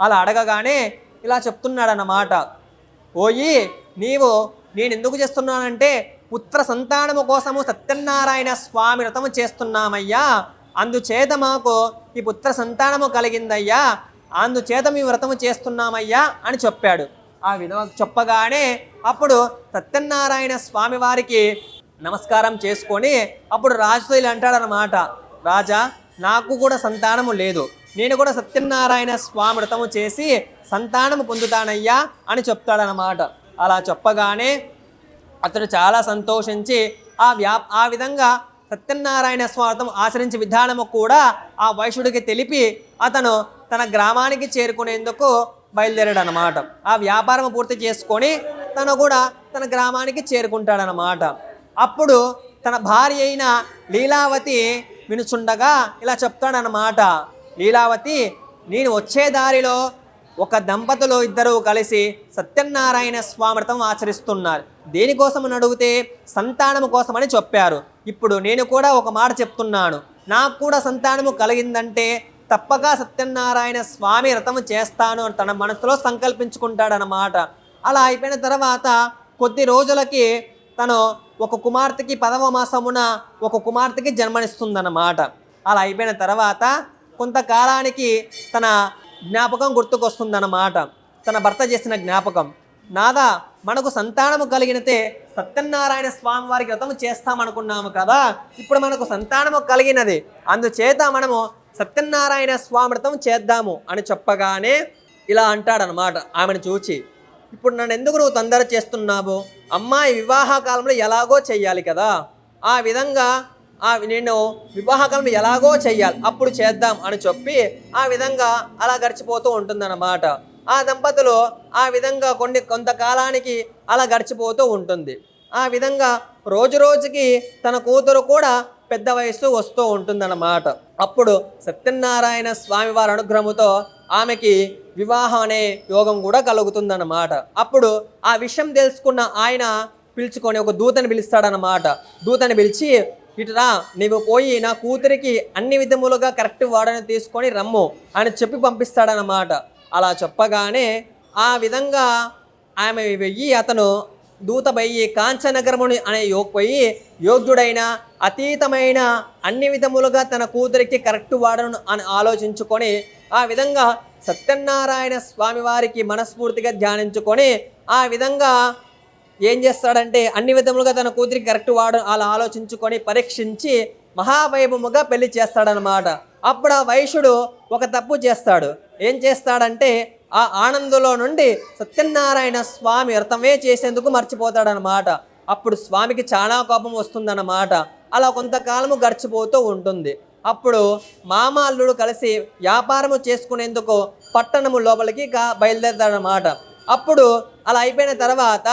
అలా అడగగానే ఇలా చెప్తున్నాడన్నమాట. ఓయి, నేను ఎందుకు చేస్తున్నానంటే పుత్ర సంతానము కోసము సత్యనారాయణ స్వామి వ్రతము చేస్తున్నామయ్యా, అందుచేత మాకు ఈ పుత్ర సంతానము కలిగిందయ్యా, అందుచేత మీ వ్రతము చేస్తున్నామయ్యా అని చెప్పాడు. ఆ విధంగా చెప్పగానే అప్పుడు సత్యనారాయణ స్వామి వారికి నమస్కారం చేసుకొని అప్పుడు రాజుతో ఇలా అంటాడనమాట. రాజా, నాకు కూడా సంతానము లేదు, నేను కూడా సత్యనారాయణ స్వామి వ్రతము చేసి సంతానము పొందుతానయ్యా అని చెప్తాడనమాట. అలా చెప్పగానే అతడు చాలా సంతోషించి ఆ విధంగా సత్యనారాయణ స్వామి వ్రతం ఆచరించే విధానము కూడా ఆ వైశ్యుడికి తెలిపి అతను తన గ్రామానికి చేరుకునేందుకు బయలుదేరాడు అనమాట. ఆ వ్యాపారం పూర్తి చేసుకొని తను కూడా తన గ్రామానికి చేరుకుంటాడనమాట. అప్పుడు తన భార్య అయిన లీలావతి వినుచుండగా ఇలా చెప్తాడనమాట. లీలావతి, నేను వచ్చే దారిలో ఒక దంపతులు ఇద్దరు కలిసి సత్యనారాయణ స్వామి వ్రతం ఆచరిస్తున్నారు. దేనికోసమని అడిగితే సంతానము కోసమని చెప్పారు. ఇప్పుడు నేను కూడా ఒక మాట చెప్తున్నాను, నాకు కూడా సంతానము కలిగిందంటే తప్పగా సత్యనారాయణ స్వామి వ్రతము చేస్తాను అని తన మనసులో సంకల్పించుకుంటాడనమాట. అలా అయిపోయిన తర్వాత కొద్ది రోజులకి తను ఒక కుమార్తెకి 10వ మాసమున ఒక కుమార్తెకి జన్మనిస్తుందన్నమాట. అలా అయిపోయిన తర్వాత కొంతకాలానికి తన జ్ఞాపకం గుర్తుకొస్తుందన్నమాట. తన భర్త చేసిన జ్ఞాపకం. నాదా, మనకు సంతానము కలిగినతే సత్యనారాయణ స్వామి వారికి వ్రతము చేస్తామనుకున్నాము కదా, ఇప్పుడు మనకు సంతానము కలిగినది, అందుచేత మనము సత్యనారాయణ స్వామి వ్రతం చేద్దాము అని చెప్పగానే ఇలా అంటాడనమాట ఆమెను చూచి. ఇప్పుడు నన్ను ఎందుకు నువ్వు తొందర చేస్తున్నావు, అమ్మాయి వివాహ కాలంలో ఎలాగో చెయ్యాలి కదా, ఆ విధంగా నేను వివాహకాలంలో ఎలాగో చెయ్యాలి, అప్పుడు చేద్దాం అని చెప్పి ఆ విధంగా అలా గడిచిపోతూ ఉంటుందన్నమాట. ఆ దంపతులు ఆ విధంగా కొంతకాలానికి అలా గడిచిపోతూ ఉంటుంది. ఆ విధంగా రోజు రోజుకి తన కూతురు కూడా పెద్ద వయస్సు వస్తూ ఉంటుందన్నమాట. అప్పుడు సత్యనారాయణ స్వామి వారి అనుగ్రహముతో ఆమెకి వివాహం అనే యోగం కూడా కలుగుతుందన్నమాట. అప్పుడు ఆ విషయం తెలుసుకున్న ఆయన పిలుచుకొని ఒక దూతని పిలుస్తాడనమాట. దూతని పిలిచి, ఇటురా, నీవు పోయి నా కూతురికి అన్ని విధములుగా కరెక్ట్ వాడని తీసుకొని రమ్ము అని చెప్పి పంపిస్తాడనమాట. అలా చెప్పగానే ఆ విధంగా ఆమె వెయ్యి అతను దూత పోయి కాంచనగరముని అనే పోయి యోగ్యుడైన అతీతమైన అన్ని విధములుగా తన కూతురికి కరెక్ట్ వాడను అని ఆలోచించుకొని ఆ విధంగా సత్యనారాయణ స్వామి వారికి మనస్ఫూర్తిగా ధ్యానించుకొని ఆ విధంగా ఏం చేస్తాడంటే అన్ని విధములుగా తన కూతురికి కరెక్ట్ వాడు అలా ఆలోచించుకొని పరీక్షించి మహావైభవముగా పెళ్లి చేస్తాడనమాట. అప్పుడు ఆ వైశ్యుడు ఒక తప్పు చేస్తాడు. ఏం చేస్తాడంటే ఆ ఆనందంలో నుండి సత్యనారాయణ స్వామి వ్రతమే చేసేందుకు మర్చిపోతాడనమాట. అప్పుడు స్వామికి చాలా కోపం వస్తుందన్నమాట. అలా కొంతకాలము గడిచిపోతూ ఉంటుంది. అప్పుడు మామ అల్లుడు కలిసి వ్యాపారము చేసుకునేందుకు పట్టణము లోపలికి బయలుదేరతాడనమాట. అప్పుడు అలా అయిపోయిన తర్వాత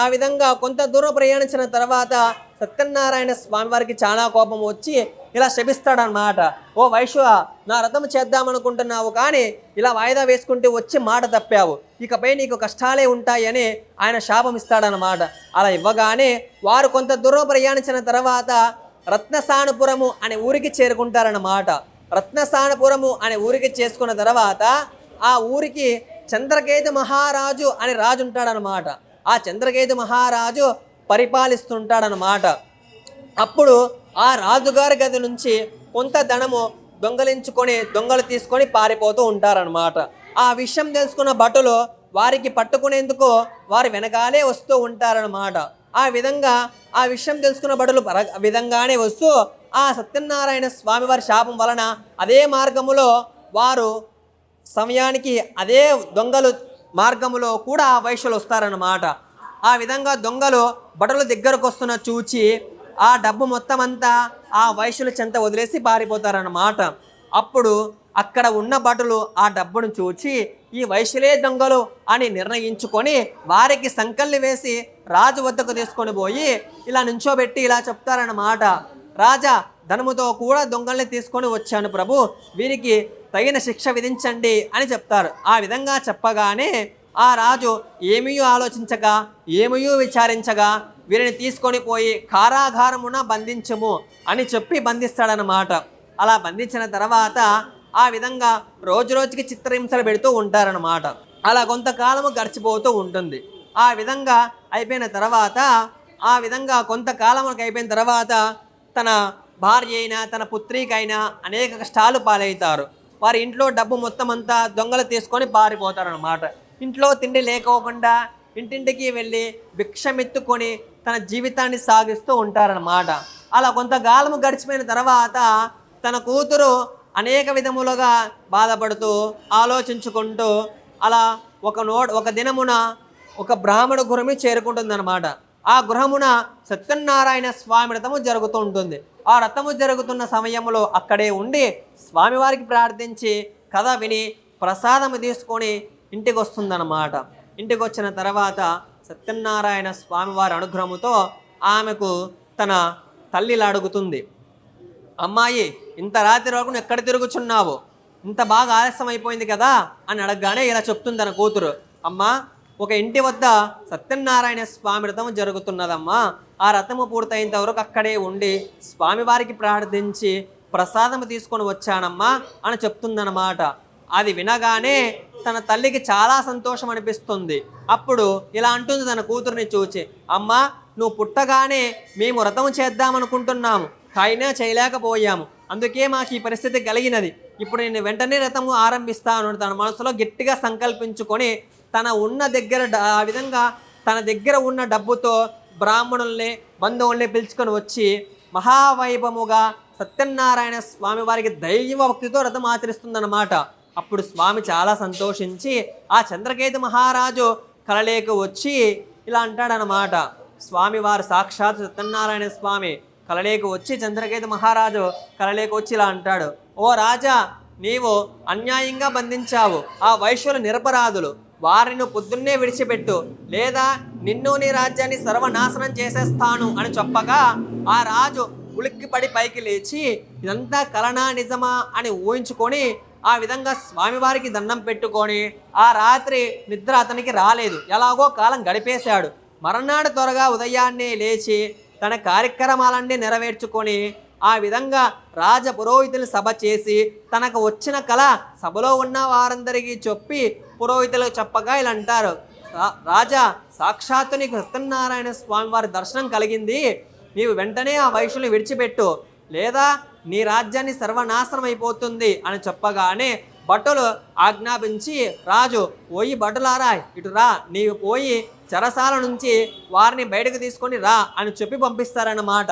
ఆ విధంగా కొంత దూరం ప్రయాణించిన తర్వాత సత్యనారాయణ స్వామి వారికి చాలా కోపం వచ్చి ఇలా శపిస్తాడనమాట. ఓ వైశ్వ, నా రథం చేద్దామనుకుంటున్నావు కానీ ఇలా వాయిదా వేసుకుంటూ వచ్చి మాట తప్పావు, ఇకపై నీకు కష్టాలే ఉంటాయని ఆయన శాపం ఇస్తాడనమాట. అలా ఇవ్వగానే వారు కొంత దూరం ప్రయాణించిన తర్వాత రత్నసానపురము అనే ఊరికి చేరుకుంటారన్నమాట. రత్నసానపురము అనే ఊరికి చేసుకున్న తర్వాత ఆ ఊరికి చంద్రకేతు మహారాజు అనే రాజు ఉంటాడనమాట. ఆ చంద్రకేతు మహారాజు పరిపాలిస్తుంటాడనమాట. అప్పుడు ఆ రాజుగారి గది నుంచి కొంత ధనము దొంగలు తీసుకొని పారిపోతూ ఉంటారనమాట. ఆ విషయం తెలుసుకున్న భటులు వారికి పట్టుకునేందుకు వారి వెనకాలే వస్తూ ఉంటారనమాట. ఆ విధంగా ఆ విషయం తెలుసుకున్న భటులు విధంగానే వస్తూ ఆ సత్యనారాయణ స్వామి వారి శాపం వలన అదే మార్గములో వారు సమయానికి అదే దొంగలు మార్గములో కూడా ఆ వైశ్యులు వస్తారన్నమాట. ఆ విధంగా దొంగలు భటుల దగ్గరకు వస్తున్న చూచి ఆ డబ్బు మొత్తం అంతా ఆ వైశ్యుల చెంత వదిలేసి పారిపోతారన్నమాట. అప్పుడు అక్కడ ఉన్న భటులు ఆ డబ్బును చూచి ఈ వైశ్యులే దొంగలు అని నిర్ణయించుకొని వారికి సంకల్ని వేసి రాజు వద్దకు తీసుకొని పోయి ఇలా నుంచోబెట్టి ఇలా చెప్తారన్నమాట. రాజా, ధనముతో కూడా దొంగల్ని తీసుకొని వచ్చాను ప్రభు, వీరికి తగిన శిక్ష విధించండి అని చెప్తారు. ఆ విధంగా చెప్పగానే ఆ రాజు ఏమీ ఆలోచించగా ఏమీ విచారించగా వీరిని తీసుకొని పోయి కారాగారమున బంధించము అని చెప్పి బంధిస్తాడనమాట. అలా బంధించిన తర్వాత ఆ విధంగా రోజు రోజుకి చిత్రహింసలు పెడుతూ ఉంటారనమాట. అలా కొంతకాలము గడిచిపోతూ ఉంటుంది. ఆ విధంగా అయిపోయిన తర్వాత కొంతకాలం అయిపోయిన తర్వాత తన భార్య అయినా తన పుత్రికైనా అనేక కష్టాలు పాలవుతారు. వారి ఇంట్లో డబ్బు మొత్తం అంతా దొంగలు తీసుకొని పారిపోతారనమాట. ఇంట్లో తిండి లేకోకుండా ఇంటింటికి వెళ్ళి భిక్షమెత్తుకొని తన జీవితాన్ని సాగిస్తూ ఉంటారనమాట. అలా కొంతకాలము గడిచిపోయిన తర్వాత తన కూతురు అనేక విధములుగా బాధపడుతూ ఆలోచించుకుంటూ అలా ఒక దినమున ఒక బ్రాహ్మణ గృహమి చేరుకుంటుందన్నమాట. ఆ గృహమున సత్యనారాయణ స్వామి వ్రతము జరుగుతూ ఉంటుంది. ఆ వ్రతము జరుగుతున్న సమయంలో అక్కడే ఉండి స్వామివారికి ప్రార్థించి కథ విని ప్రసాదము తీసుకొని ఇంటికి వస్తుందన్నమాట. ఇంటికి వచ్చిన తర్వాత సత్యనారాయణ స్వామివారి అనుగ్రహముతో ఆమెకు తన తల్లిలా అడుగుతుంది, అమ్మాయి, ఇంత రాత్రి వరకు ఎక్కడ తిరుగుచున్నావు, ఇంత బాగా ఆలస్యం అయిపోయింది కదా అని అడగగానే ఇలా చెప్తుంది తన కూతురు. అమ్మా, ఒక ఇంటి వద్ద సత్యనారాయణ స్వామి వ్రతం జరుగుతున్నదమ్మా, ఆ రథము పూర్తయినంత వరకు అక్కడే ఉండి స్వామివారికి ప్రార్థించి ప్రసాదం తీసుకొని వచ్చానమ్మా అని చెప్తుందన్నమాట. అది వినగానే తన తల్లికి చాలా సంతోషం అనిపిస్తుంది. అప్పుడు ఇలా అంటుంది తన కూతురుని చూచి, అమ్మా, నువ్వు పుట్టగానే మేము వ్రతం చేద్దామనుకుంటున్నాము, అయినా చేయలేకపోయాము, అందుకే మాకు ఈ పరిస్థితి కలిగినది. ఇప్పుడు నేను వెంటనే వ్రతము ఆరంభిస్తాను తన మనసులో గట్టిగా సంకల్పించుకొని ఆ విధంగా తన దగ్గర ఉన్న డబ్బుతో బ్రాహ్మణుల్ని బంధువుల్ని పిలుచుకొని వచ్చి మహావైభవముగా సత్యనారాయణ స్వామి వారికి దైవ భక్తితో వ్రతం ఆచరిస్తుందన్నమాట. అప్పుడు స్వామి చాలా సంతోషించి ఆ చంద్రకేతు మహారాజు కలలేకు వచ్చి ఇలా అంటాడనమాట. స్వామివారు సాక్షాత్ సత్యనారాయణ స్వామి కలలేకు వచ్చి చంద్రకేతు మహారాజు కలలేకు వచ్చి ఇలా అంటాడు, ఓ రాజా, నీవు అన్యాయంగా బంధించావు ఆ వైశ్యులు నిరపరాధులు, వారిని పొద్దున్నే విడిచిపెట్టు, లేదా నిన్ను నీ రాజ్యాన్ని సర్వనాశనం చేసేస్తాను అని చెప్పగా ఆ రాజు ఉలిక్కిపడి పైకి లేచి ఇదంతా కలనా నిజమా అని ఊహించుకొని ఆ విధంగా స్వామివారికి దండం పెట్టుకొని ఆ రాత్రి నిద్ర అతనికి రాలేదు. ఎలాగో కాలం గడిపేశాడు. మర్నాడు త్వరగా ఉదయాన్నే లేచి తన కార్యక్రమాలన్నీ నెరవేర్చుకొని ఆ విధంగా రాజ పురోహితులు సభ చేసి తనకు వచ్చిన కళ సభలో ఉన్న వారందరికీ చెప్పి పురోహితులకు చెప్పగా ఇలా అంటారు, రాజా, సాక్షాత్తు నీకు సత్యనారాయణ స్వామి వారి దర్శనం కలిగింది, నీవు వెంటనే ఆ వైశ్యుని విడిచిపెట్టు, లేదా నీ రాజ్యాన్ని సర్వనాశనం అయిపోతుంది అని చెప్పగానే భటులు ఆజ్ఞాపించి రాజు పోయి భటులారా ఇటు రా, నీవు పోయి చెరసాల నుంచి వారిని బయటకు తీసుకొని రా అని చెప్పి పంపిస్తారన్నమాట.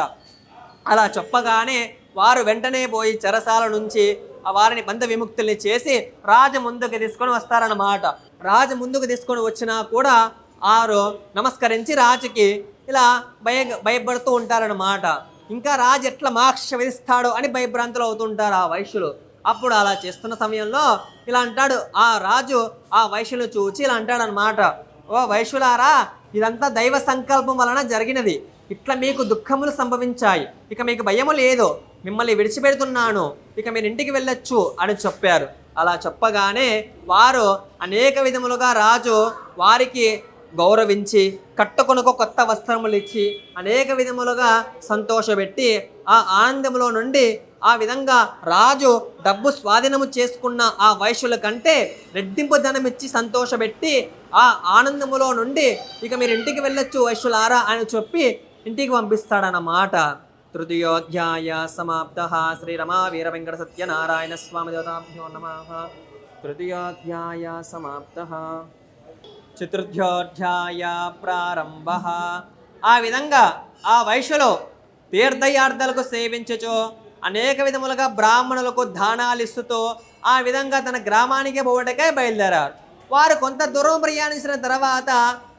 అలా చెప్పగానే వారు వెంటనే పోయి చెరసాల నుంచి వారిని బంధ విముక్తుల్ని చేసి రాజు ముందుకు తీసుకొని వస్తారన్నమాట. రాజు ముందుకు తీసుకొని వచ్చినా కూడా వారు నమస్కరించి రాజుకి ఇలా భయపడుతూ ఉంటారన్నమాట. ఇంకా రాజు ఎట్లా మోక్ష విధిస్తాడు అని భయభ్రాంతులు అవుతుంటారు ఆ వైశ్యులు. అప్పుడు అలా చేస్తున్న సమయంలో ఇలా అంటాడు ఆ రాజు ఆ వైశ్యులు చూచి ఇలా అంటాడనమాట, ఓ వైశ్యులారా, ఇదంతా దైవ సంకల్పం వలన జరిగినది. ఇట్లా మీకు దుఃఖములు సంభవించాయి, ఇక మీకు భయము లేదు, మిమ్మల్ని విడిచిపెడుతున్నాను, ఇక మీరు ఇంటికి వెళ్ళొచ్చు అని చెప్పారు. అలా చెప్పగానే వారు అనేక విధములుగా రాజు వారికి గౌరవించి కట్టుకొనుకు కొత్త వస్త్రములు ఇచ్చి అనేక విధములుగా సంతోషపెట్టి ఆ ఆనందంలో నుండి ఆ విధంగా రాజు డబ్బు స్వాధీనము చేసుకున్న ఆ వైశ్యుల కంటే రెట్టింపు ధనం ఇచ్చి సంతోషపెట్టి ఆ ఆనందములో నుండి ఇక మీరు ఇంటికి వెళ్ళొచ్చు వైశ్యులారా అని చెప్పి ఇంటికి పంపిస్తాడన్నమాట. తృతీయోధ్యాయ సమాప్తః. శ్రీరమా వీర వెంకట సత్యనారాయణ స్వామి దేవతాభ్యో నమః. తృతీయోధ్యాయ సమాప్తః. చతుర్థోధ్యాయ ప్రారంభః. ఆ విధంగా ఆ వైశ్యులు తీర్థయార్థులకు సేవించుచో అనేక విధములుగా బ్రాహ్మణులకు దానాలు ఇస్తూ ఆ విధంగా తన గ్రామానికి పోవటకే బయలుదేరారు. వారు కొంత దూరం ప్రయాణించిన తర్వాత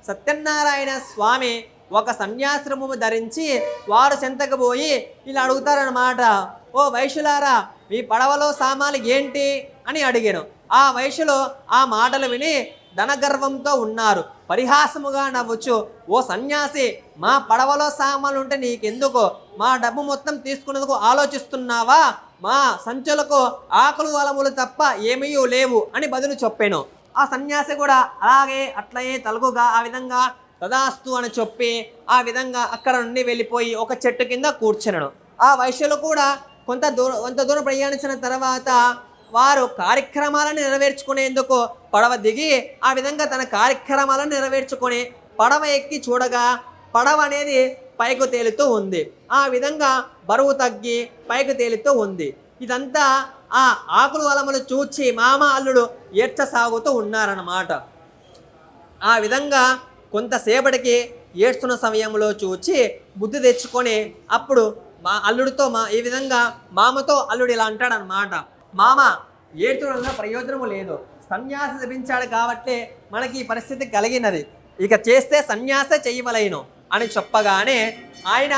సత్యనారాయణ స్వామి ఒక సన్యాశ్రమము ధరించి వారు చెంతకు పోయి ఇలా అడుగుతారనమాట, ఓ వైశ్యులారా, మీ పడవలో సామాన్లు ఏంటి అని అడిగాను. ఆ వైశ్యులు ఆ మాటలు విని ధనగర్వంతో ఉన్నారు. పరిహాసముగా నవ్వచ్చు, ఓ సన్యాసి, మా పడవలో సామాన్లు ఉంటే నీకెందుకు? మా డబ్బు మొత్తం తీసుకునేందుకు ఆలోచిస్తున్నావా? మా సంచులకు ఆకులు అలములు తప్ప ఏమీ లేవు అని బదులు చెప్పాను. ఆ సన్యాసి కూడా అలాగే అట్లయే తలుగుగా ఆ విధంగా తదాస్తు అని చెప్పి ఆ విధంగా అక్కడ నుండి వెళ్ళిపోయి ఒక చెట్టు కింద కూర్చున్నాడు. ఆ వైశ్యులు కూడా కొంత దూరం ప్రయాణించిన తర్వాత వారు కార్యక్రమాలను నెరవేర్చుకునేందుకు పడవ దిగి ఆ విధంగా తన కార్యక్రమాలను నెరవేర్చుకొని పడవ ఎక్కి చూడగా పడవ అనేది పైకి తేలుతూ ఉంది. ఆ విధంగా బరువు తగ్గి పైకి తేలుతూ ఉంది. ఇదంతా ఆ ఆకులు అలములు చూచి మామ అల్లుడు ఏడ్చసాగుతూ ఉన్నారన్నమాట. ఆ విధంగా కొంతసేపటికి ఏడ్చున్న సమయంలో చూచి బుద్ధి తెచ్చుకొని అప్పుడు మా అల్లుడితో ఈ విధంగా మామతో అల్లుడు ఇలా అంటాడనమాట, మామ, ఏడ్చడం వల్ల ప్రయోజనము లేదు, సన్యాసి లభించాడు కాబట్టి మనకి ఈ పరిస్థితి కలిగినది, ఇక చేస్తే సన్యాస చేయవలేను అని చెప్పగానే ఆయన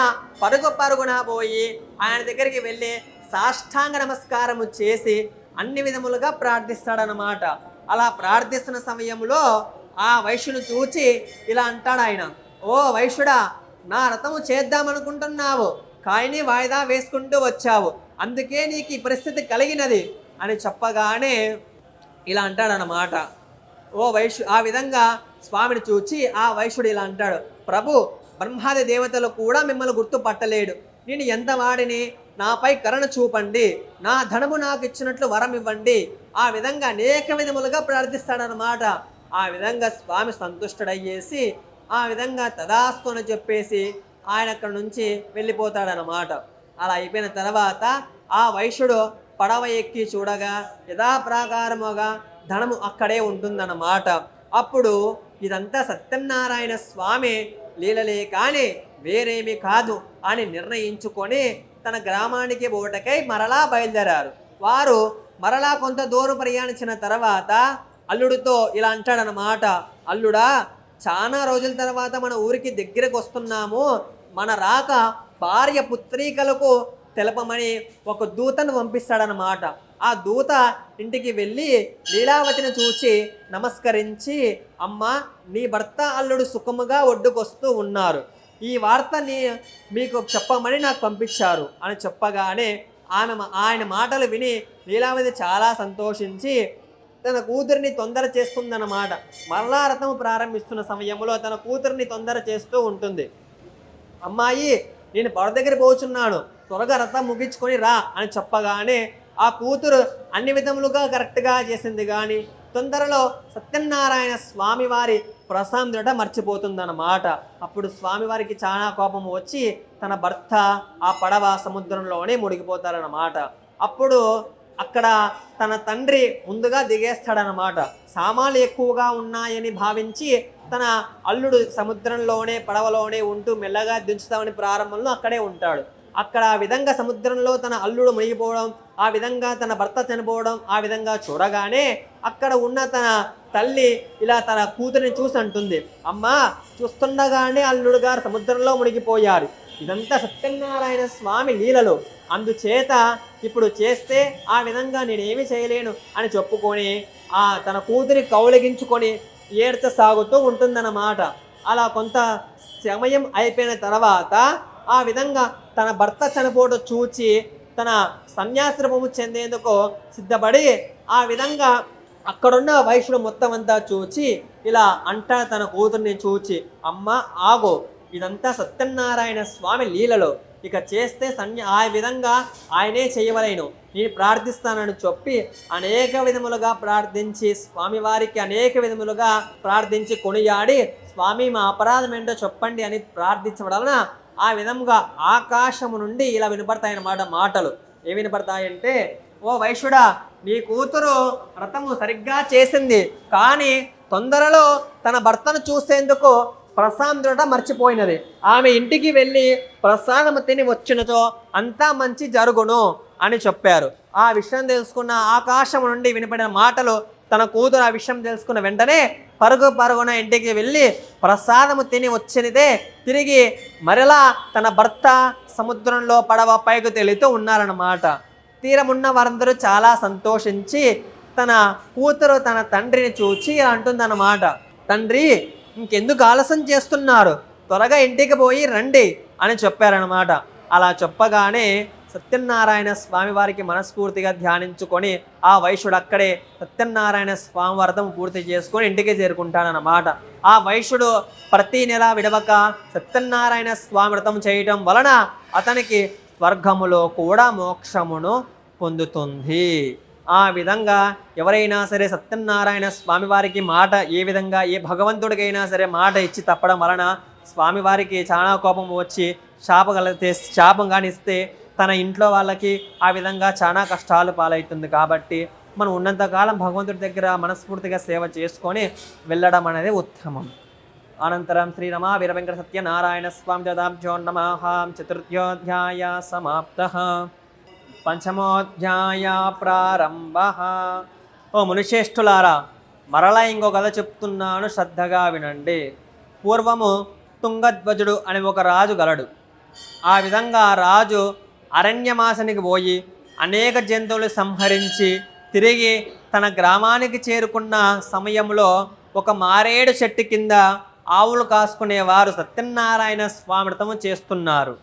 పరుగున పోయి ఆయన దగ్గరికి వెళ్ళి సాష్టాంగ నమస్కారము చేసి అన్ని విధములుగా ప్రార్థిస్తాడనమాట. అలా ప్రార్థిస్తున్న సమయంలో ఆ వైశ్యుని చూచి ఇలా అంటాడు ఆయన, ఓ వైశ్యుడా, నా రథము చేద్దామనుకుంటున్నావు కానీ వాయిదా వేసుకుంటూ వచ్చావు, అందుకే నీకు ఈ పరిస్థితి కలిగినది అని చెప్పగానే ఇలా అంటాడనమాట. ఓ ఆ విధంగా స్వామిని చూచి ఆ వైశ్యుడు ఇలా అంటాడు, ప్రభు, బ్రహ్మాది దేవతలు కూడా మిమ్మల్ని గుర్తుపట్టలేడు, నేను ఎంత వాడిని, నాపై కరుణ చూపండి, నా ధనము నాకు ఇచ్చినట్లు వరం ఇవ్వండి. ఆ విధంగా అనేక విధములుగా ప్రార్థిస్తాడనమాట. ఆ విధంగా స్వామి సంతుష్టుడయ్యేసి ఆ విధంగా తదాస్తు అని చెప్పేసి ఆయన అక్కడి నుంచి వెళ్ళిపోతాడనమాట. అలా అయిపోయిన తర్వాత ఆ వైశ్యుడు పడవ ఎక్కి చూడగా యథాప్రకారముగా ధనము అక్కడే ఉంటుందన్నమాట. అప్పుడు ఇదంతా సత్యనారాయణ స్వామి లీలలే కానీ వేరేమీ కాదు అని నిర్ణయించుకొని తన గ్రామానికి పోవటకై మరలా బయలుదేరారు. వారు మరలా కొంత దూరం ప్రయాణించిన తర్వాత అల్లుడితో ఇలా అంటాడనమాట, అల్లుడా, చాలా రోజుల తర్వాత మన ఊరికి దగ్గరకు వస్తున్నాము, మన రాక భార్య పుత్రికలకు తెలపమని ఒక దూతను పంపిస్తాడనమాట. ఆ దూత ఇంటికి వెళ్ళి లీలావతిని చూచి నమస్కరించి, అమ్మ, నీ భర్త అల్లుడు సుఖముగా ఒడ్డుకొస్తూ ఉన్నారు, ఈ వార్త మీకు చెప్పమని నాకు పంపించారు అని చెప్పగానే ఆయన మాటలు విని లీలావతి చాలా సంతోషించి తన కూతురిని తొందర చేస్తుందన్నమాట. మరలా రథము ప్రారంభిస్తున్న సమయంలో తన కూతురిని తొందర చేస్తూ ఉంటుంది. అమ్మాయి, నేను పడవ దగ్గర పోచున్నాను, త్వరగా రథం ముగించుకొని రా అని చెప్పగానే ఆ కూతురు అన్ని విధములుగా కరెక్ట్గా చేసింది. కానీ తొందరలో సత్యనారాయణ స్వామివారి ప్రసాదట మర్చిపోతుందన్నమాట. అప్పుడు స్వామివారికి చాలా కోపం వచ్చి తన భర్త ఆ పడవ సముద్రంలోనే మునిగిపోతారన్నమాట. అప్పుడు అక్కడ తన తండ్రి ముందుగా దిగేస్తాడనమాట. సామాన్లు ఎక్కువగా ఉన్నాయని భావించి తన అల్లుడు సముద్రంలోనే పడవలోనే ఉంటూ మెల్లగా దించుతామని ప్రారంభంలో అక్కడే ఉంటాడు. అక్కడ ఆ విధంగా సముద్రంలో తన అల్లుడు మునిగిపోవడం, ఆ విధంగా తన భర్త చనిపోవడం, ఆ విధంగా చూడగానే అక్కడ ఉన్న తన తల్లి ఇలా తన కూతురిని చూసి అంటుంది, అమ్మా చూస్తుండగానే అల్లుడు గారు సముద్రంలో మునిగిపోయారు, ఇదంతా సత్యనారాయణ స్వామి లీలలు, అందుచేత ఇప్పుడు చేస్తే ఆ విధంగా నేనేమి చేయలేను అని చెప్పుకొని తన కూతురి కౌలిగించుకొని ఏడ్చసాగుతూ ఉంటుందన్నమాట. అలా కొంత సమయం అయిపోయిన తర్వాత ఆ విధంగా తన భర్త చనిపోవడం చూచి తన సన్యాశ్రమము చెందేందుకు సిద్ధపడి ఆ విధంగా అక్కడున్న వైశ్యుడు మొత్తం అంతా చూచి ఇలా అంటాడు తన కూతుర్ని చూచి, అమ్మ ఆగో, ఇదంతా సత్యనారాయణ స్వామి లీలలో, ఇక చేస్తే ఆ విధంగా ఆయనే చేయవలేను, నేను ప్రార్థిస్తానని చెప్పి అనేక విధములుగా ప్రార్థించి స్వామివారికి అనేక విధములుగా ప్రార్థించి కొనియాడి, స్వామి మా అపరాధం ఏంటో చెప్పండి అని ప్రార్థించడం వలన ఆ విధంగా ఆకాశము నుండి ఇలా వినపడతాయన్నమాట మాటలు. ఏ వినపడతాయంటే, ఓ వైశ్యుడా, నీ కూతురు వ్రతము సరిగ్గా చేసింది, కానీ తొందరలో తన భర్తను చూసేందుకు ప్రసాదం మర్చిపోయినది, ఆమె ఇంటికి వెళ్ళి ప్రసాదము తిని వచ్చినచో అంతా మంచి జరుగును అని చెప్పారు. ఆ విషయం తెలుసుకున్న ఆకాశం నుండి వినపడిన మాటలు తన కూతురు ఆ విషయం తెలుసుకున్న వెంటనే పరుగున ఇంటికి వెళ్ళి ప్రసాదము తిని వచ్చినదే తిరిగి మరలా తన భర్త సముద్రంలో పడవ పైకి తేలుతూ ఉన్నారన్నమాట. తీరమున్న వారందరూ చాలా సంతోషించి తన కూతురు తన తండ్రిని చూచి అంటుందన్నమాట, తండ్రి ఇంకెందుకు ఆలస్యం చేస్తున్నారు, త్వరగా ఇంటికి పోయి రండి అని చెప్పారనమాట. అలా చెప్పగానే సత్యనారాయణ స్వామి వారికి మనస్ఫూర్తిగా ధ్యానించుకొని ఆ వైశ్యుడు అక్కడే సత్యనారాయణ స్వామి వ్రతం పూర్తి చేసుకొని ఇంటికి చేరుకుంటానన్నమాట. ఆ వైశ్యుడు ప్రతి నెల విడవక సత్యనారాయణ స్వామి వ్రతం చేయటం వలన అతనికి స్వర్గములో కూడా మోక్షమును పొందుతుంది. ఆ విధంగా ఎవరైనా సరే సత్యనారాయణ స్వామివారికి మాట ఏ విధంగా ఏ భగవంతుడికైనా సరే మాట ఇచ్చి తప్పడం వలన స్వామివారికి చాలా కోపం వచ్చి శాపం కానిస్తే తన ఇంట్లో వాళ్ళకి ఆ విధంగా చాలా కష్టాలు పాలవుతుంది. కాబట్టి మనం ఉన్నంతకాలం భగవంతుడి దగ్గర మనస్ఫూర్తిగా సేవ చేసుకొని వెళ్ళడం అనేది ఉత్తమం. అనంతరం శ్రీరమ వీరవెంకట సత్యనారాయణ స్వామి దదాబ్జో నమః. చతుర్థోధ్యాయ సమాప్తః. పంచమోధ్యాయ ప్రారంభః. ఓ మునిశ్రేష్ఠులారా, మరలా ఇంకో కథ చెప్తున్నాను, శ్రద్ధగా వినండి. పూర్వము తుంగధ్వజుడు అనే ఒక రాజు గలడు. ఆ విధంగా రాజు అరణ్యమాసానికి పోయి అనేక జంతువులు సంహరించి తిరిగి తన గ్రామానికి చేరుకున్న సమయంలో ఒక మారేడు చెట్టు కింద ఆవులు కాసుకునేవారు సత్యనారాయణ స్వామి వ్రతము చేస్తున్నారు.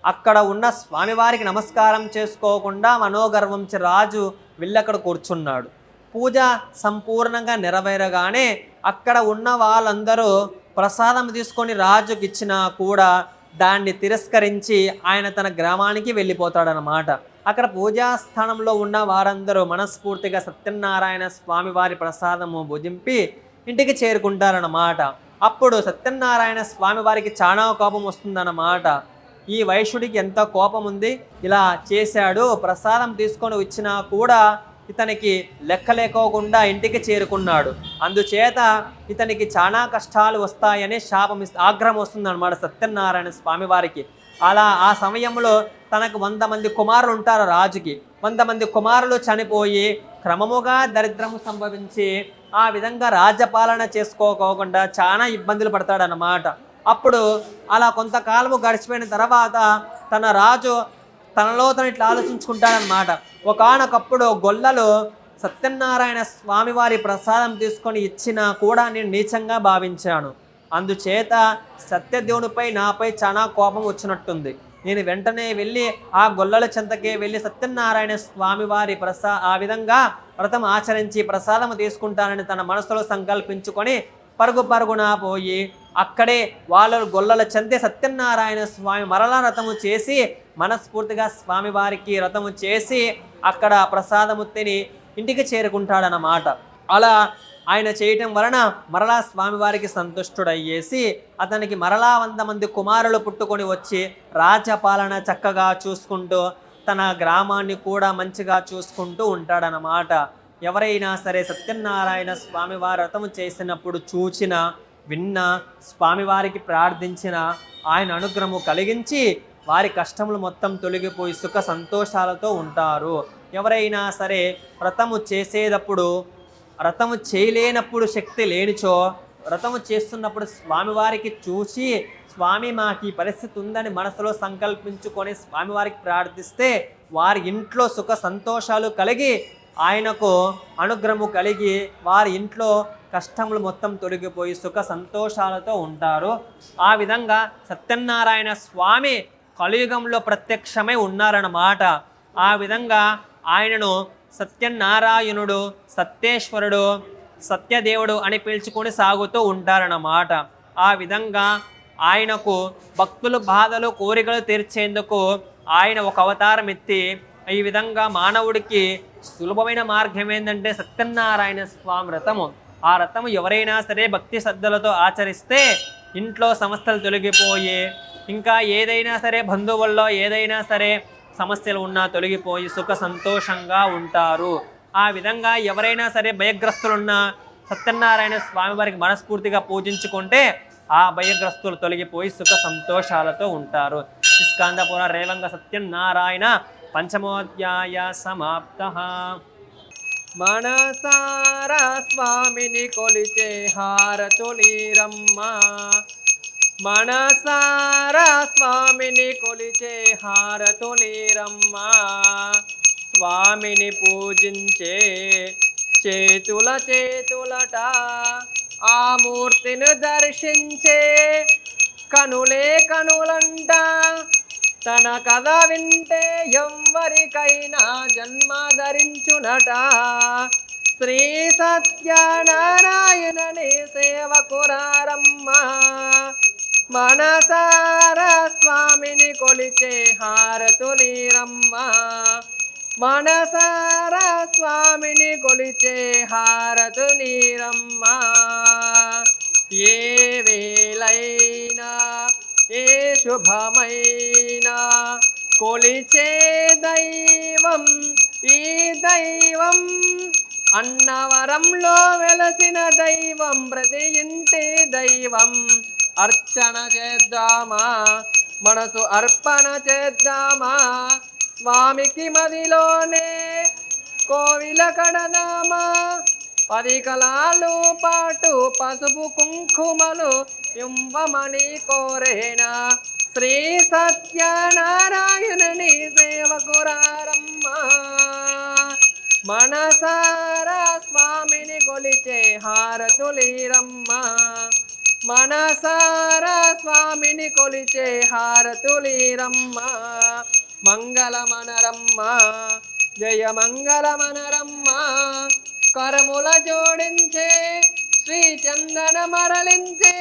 అక్కడ ఉన్న స్వామివారికి నమస్కారం చేసుకోకుండా మనోగర్వంచి రాజు వెళ్ళి అక్కడ కూర్చున్నాడు. పూజ సంపూర్ణంగా నెరవేరగానే అక్కడ ఉన్న వాళ్ళందరూ ప్రసాదం తీసుకొని రాజుకి ఇచ్చినా కూడా దాన్ని తిరస్కరించి ఆయన తన గ్రామానికి వెళ్ళిపోతాడనమాట. అక్కడ పూజాస్థానంలో ఉన్న వారందరూ మనస్ఫూర్తిగా సత్యనారాయణ స్వామి వారి ప్రసాదము భుజింపి ఇంటికి చేరుకుంటారన్నమాట. అప్పుడు సత్యనారాయణ స్వామి వారికి చాలా కోపం వస్తుందన్నమాట. ఈ వైశ్యుడికి ఎంత కోపం ఉంది, ఇలా చేశాడు, ప్రసాదం తీసుకొని వచ్చినా కూడా ఇతనికి లెక్క లేకోకుండా ఇంటికి చేరుకున్నాడు, అందుచేత ఇతనికి చాలా కష్టాలు వస్తాయని ఆగ్రహం వస్తుందన్నమాట సత్యనారాయణ స్వామి వారికి. అలా ఆ సమయంలో తనకు 100 మంది కుమారులు ఉంటారు రాజుకి. 100 మంది కుమారులు చనిపోయి క్రమముగా దరిద్రము సంభవించి ఆ విధంగా రాజ్యపాలన చేసుకోకుండా చాలా ఇబ్బందులు పడతాడనమాట. అప్పుడు అలా కొంతకాలము గడిచిపోయిన తర్వాత తన రాజు తనలో తను ఇట్లా ఆలోచించుకుంటాడనమాట. ఒకానొకప్పుడు గొల్లలు సత్యనారాయణ స్వామివారి ప్రసాదం తీసుకొని ఇచ్చినా కూడా నేను నీచంగా భావించాను, అందుచేత సత్యదేవునిపై నాపై చాలా కోపం వచ్చినట్టుంది. నేను వెంటనే వెళ్ళి ఆ గొల్లల చెంతకే వెళ్ళి సత్యనారాయణ స్వామివారి ఆ విధంగా వ్రతం ఆచరించి ప్రసాదం తీసుకుంటానని తన మనసులో సంకల్పించుకొని పరుగున పోయి అక్కడే వాళ్ళు గొల్లల చెంతే సత్యనారాయణ స్వామి మరలా వ్రతము చేసి మనస్ఫూర్తిగా స్వామివారికి వ్రతము చేసి అక్కడ ప్రసాదము తిని ఇంటికి చేరుకుంటాడన్నమాట. అలా ఆయన చేయటం వలన మరలా స్వామివారికి సంతుష్టుడయ్యేసి అతనికి మరలా 100 మంది కుమారులు పుట్టుకొని వచ్చి రాజ్యపాలన చక్కగా చూసుకుంటూ తన గ్రామాన్ని కూడా మంచిగా చూసుకుంటూ ఉంటాడనమాట. ఎవరైనా సరే సత్యనారాయణ స్వామివారి వ్రతం చేసినప్పుడు చూచిన విన్న స్వామివారికి ప్రార్థించిన ఆయన అనుగ్రహము కలిగించి వారి కష్టములు మొత్తం తొలగిపోయి సుఖ సంతోషాలతో ఉంటారు. ఎవరైనా సరే వ్రతము చేసేటప్పుడు వ్రతము చేయలేనప్పుడు శక్తి లేనిచో వ్రతము చేస్తున్నప్పుడు స్వామివారికి చూసి స్వామి మాకు ఈ పరిస్థితి ఉందని మనసులో సంకల్పించుకొని స్వామివారికి ప్రార్థిస్తే వారి ఇంట్లో సుఖ సంతోషాలు కలిగి ఆయనకు అనుగ్రహము కలిగి వారి ఇంట్లో కష్టములు మొత్తం తొలగిపోయి సుఖ సంతోషాలతో ఉంటారు. ఆ విధంగా సత్యనారాయణ స్వామి కలియుగంలో ప్రత్యక్షమై ఉన్నారన్నమాట. ఆ విధంగా ఆయనను సత్యనారాయణుడు, సత్యేశ్వరుడు, సత్యదేవుడు అని పిలుచుకొని సాగుతూ ఉంటారన్నమాట. ఆ విధంగా ఆయనకు భక్తుల బాధలు కోరికలు తీర్చేందుకు ఆయన ఒక అవతారం ఎత్తి ఈ విధంగా మానవుడికి సులభమైన మార్గం ఏంటంటే సత్యనారాయణ స్వామి వ్రతము. ఆ వ్రతము ఎవరైనా సరే భక్తి శ్రద్ధలతో ఆచరిస్తే ఇంట్లో సమస్యలు తొలగిపోయి ఇంకా ఏదైనా సరే బంధువుల్లో ఏదైనా సరే సమస్యలు ఉన్నా తొలగిపోయి సుఖ సంతోషంగా ఉంటారు. ఆ విధంగా ఎవరైనా సరే భయగ్రస్తులున్నా సత్యనారాయణ స్వామి వారికి మనస్ఫూర్తిగా పూజించుకుంటే ఆ భయగ్రస్తులు తొలగిపోయి సుఖ సంతోషాలతో ఉంటారు. స్కందపుర రేవంగ సత్యనారాయణ పంచమోధ్యాయ సమాప్తః. మనసారా స్వామిని కొలిచే హారతులీరమ్మ, మనసారా స్వామిని కొలిచే హారతులీరమ్మ. స్వామిని పూజించే చేతులట ఆ మూర్తిని దర్శించే కనులే కనులంట. తన కథ వింటే ఎవ్వరికైనా జన్మ ధరించునట. శ్రీ సత్యనారాయణని సేవకురారమ్మ, మనసారా స్వామిని కొలిచే హారతులీరమ్మ, మనసారా స్వామిని కొలిచే హారతులీరమ్మ. ఏ వేళైనా ఏ శుభమైనా కొలిచే దైవం ఈ దైవం. అన్నవరంలో వెలసిన దైవం ప్రతి ఇంటి దైవం. అర్చన చేద్దామా, మనసు అర్పణ చేద్దామా, స్వామికి మదిలోనే కోవిల కడదామా. 10 కలాలు పాటు పసుపు కుంకుమలు ఇవ్వమని కోరేనా. శ్రీ సత్యనారాయణుని సేవకురారమ్మ, మనసారా స్వామిని కొలిచే హారతులీరమ్మ, మనసారా స్వామిని కొలిచే హారతులీరమ్మ. మంగళమనరమ్మ, జయ మంగళమనరమ్మ. కరముల జోడించే శ్రీ చందన మరలించే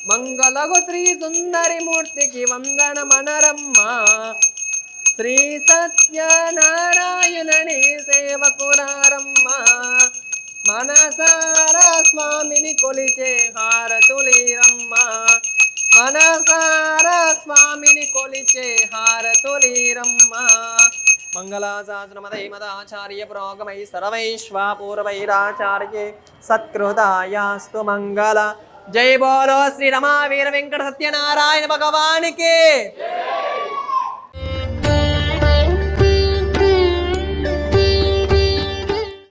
మంగళగు శ్రీ సుందరి మూర్తికి వందనమనరమ్మ. శ్రీ సత్యనారాయణని సేవకురారమ్మ, మనసారా స్వామిని కొలిచే హారతులీరమ్మ, మనసారా స్వామిని కొలిచే హారతులీరమ్మ. మంగళాశాసనమదై మదాచార్య పురోగమై సర్వైశ్వాపూర్వైరాచార్యే సత్కృతాయాస్తు మంగళ. జై బోలో శ్రీ రమా వీర వెంకట సత్యనారాయణ భగవానికి.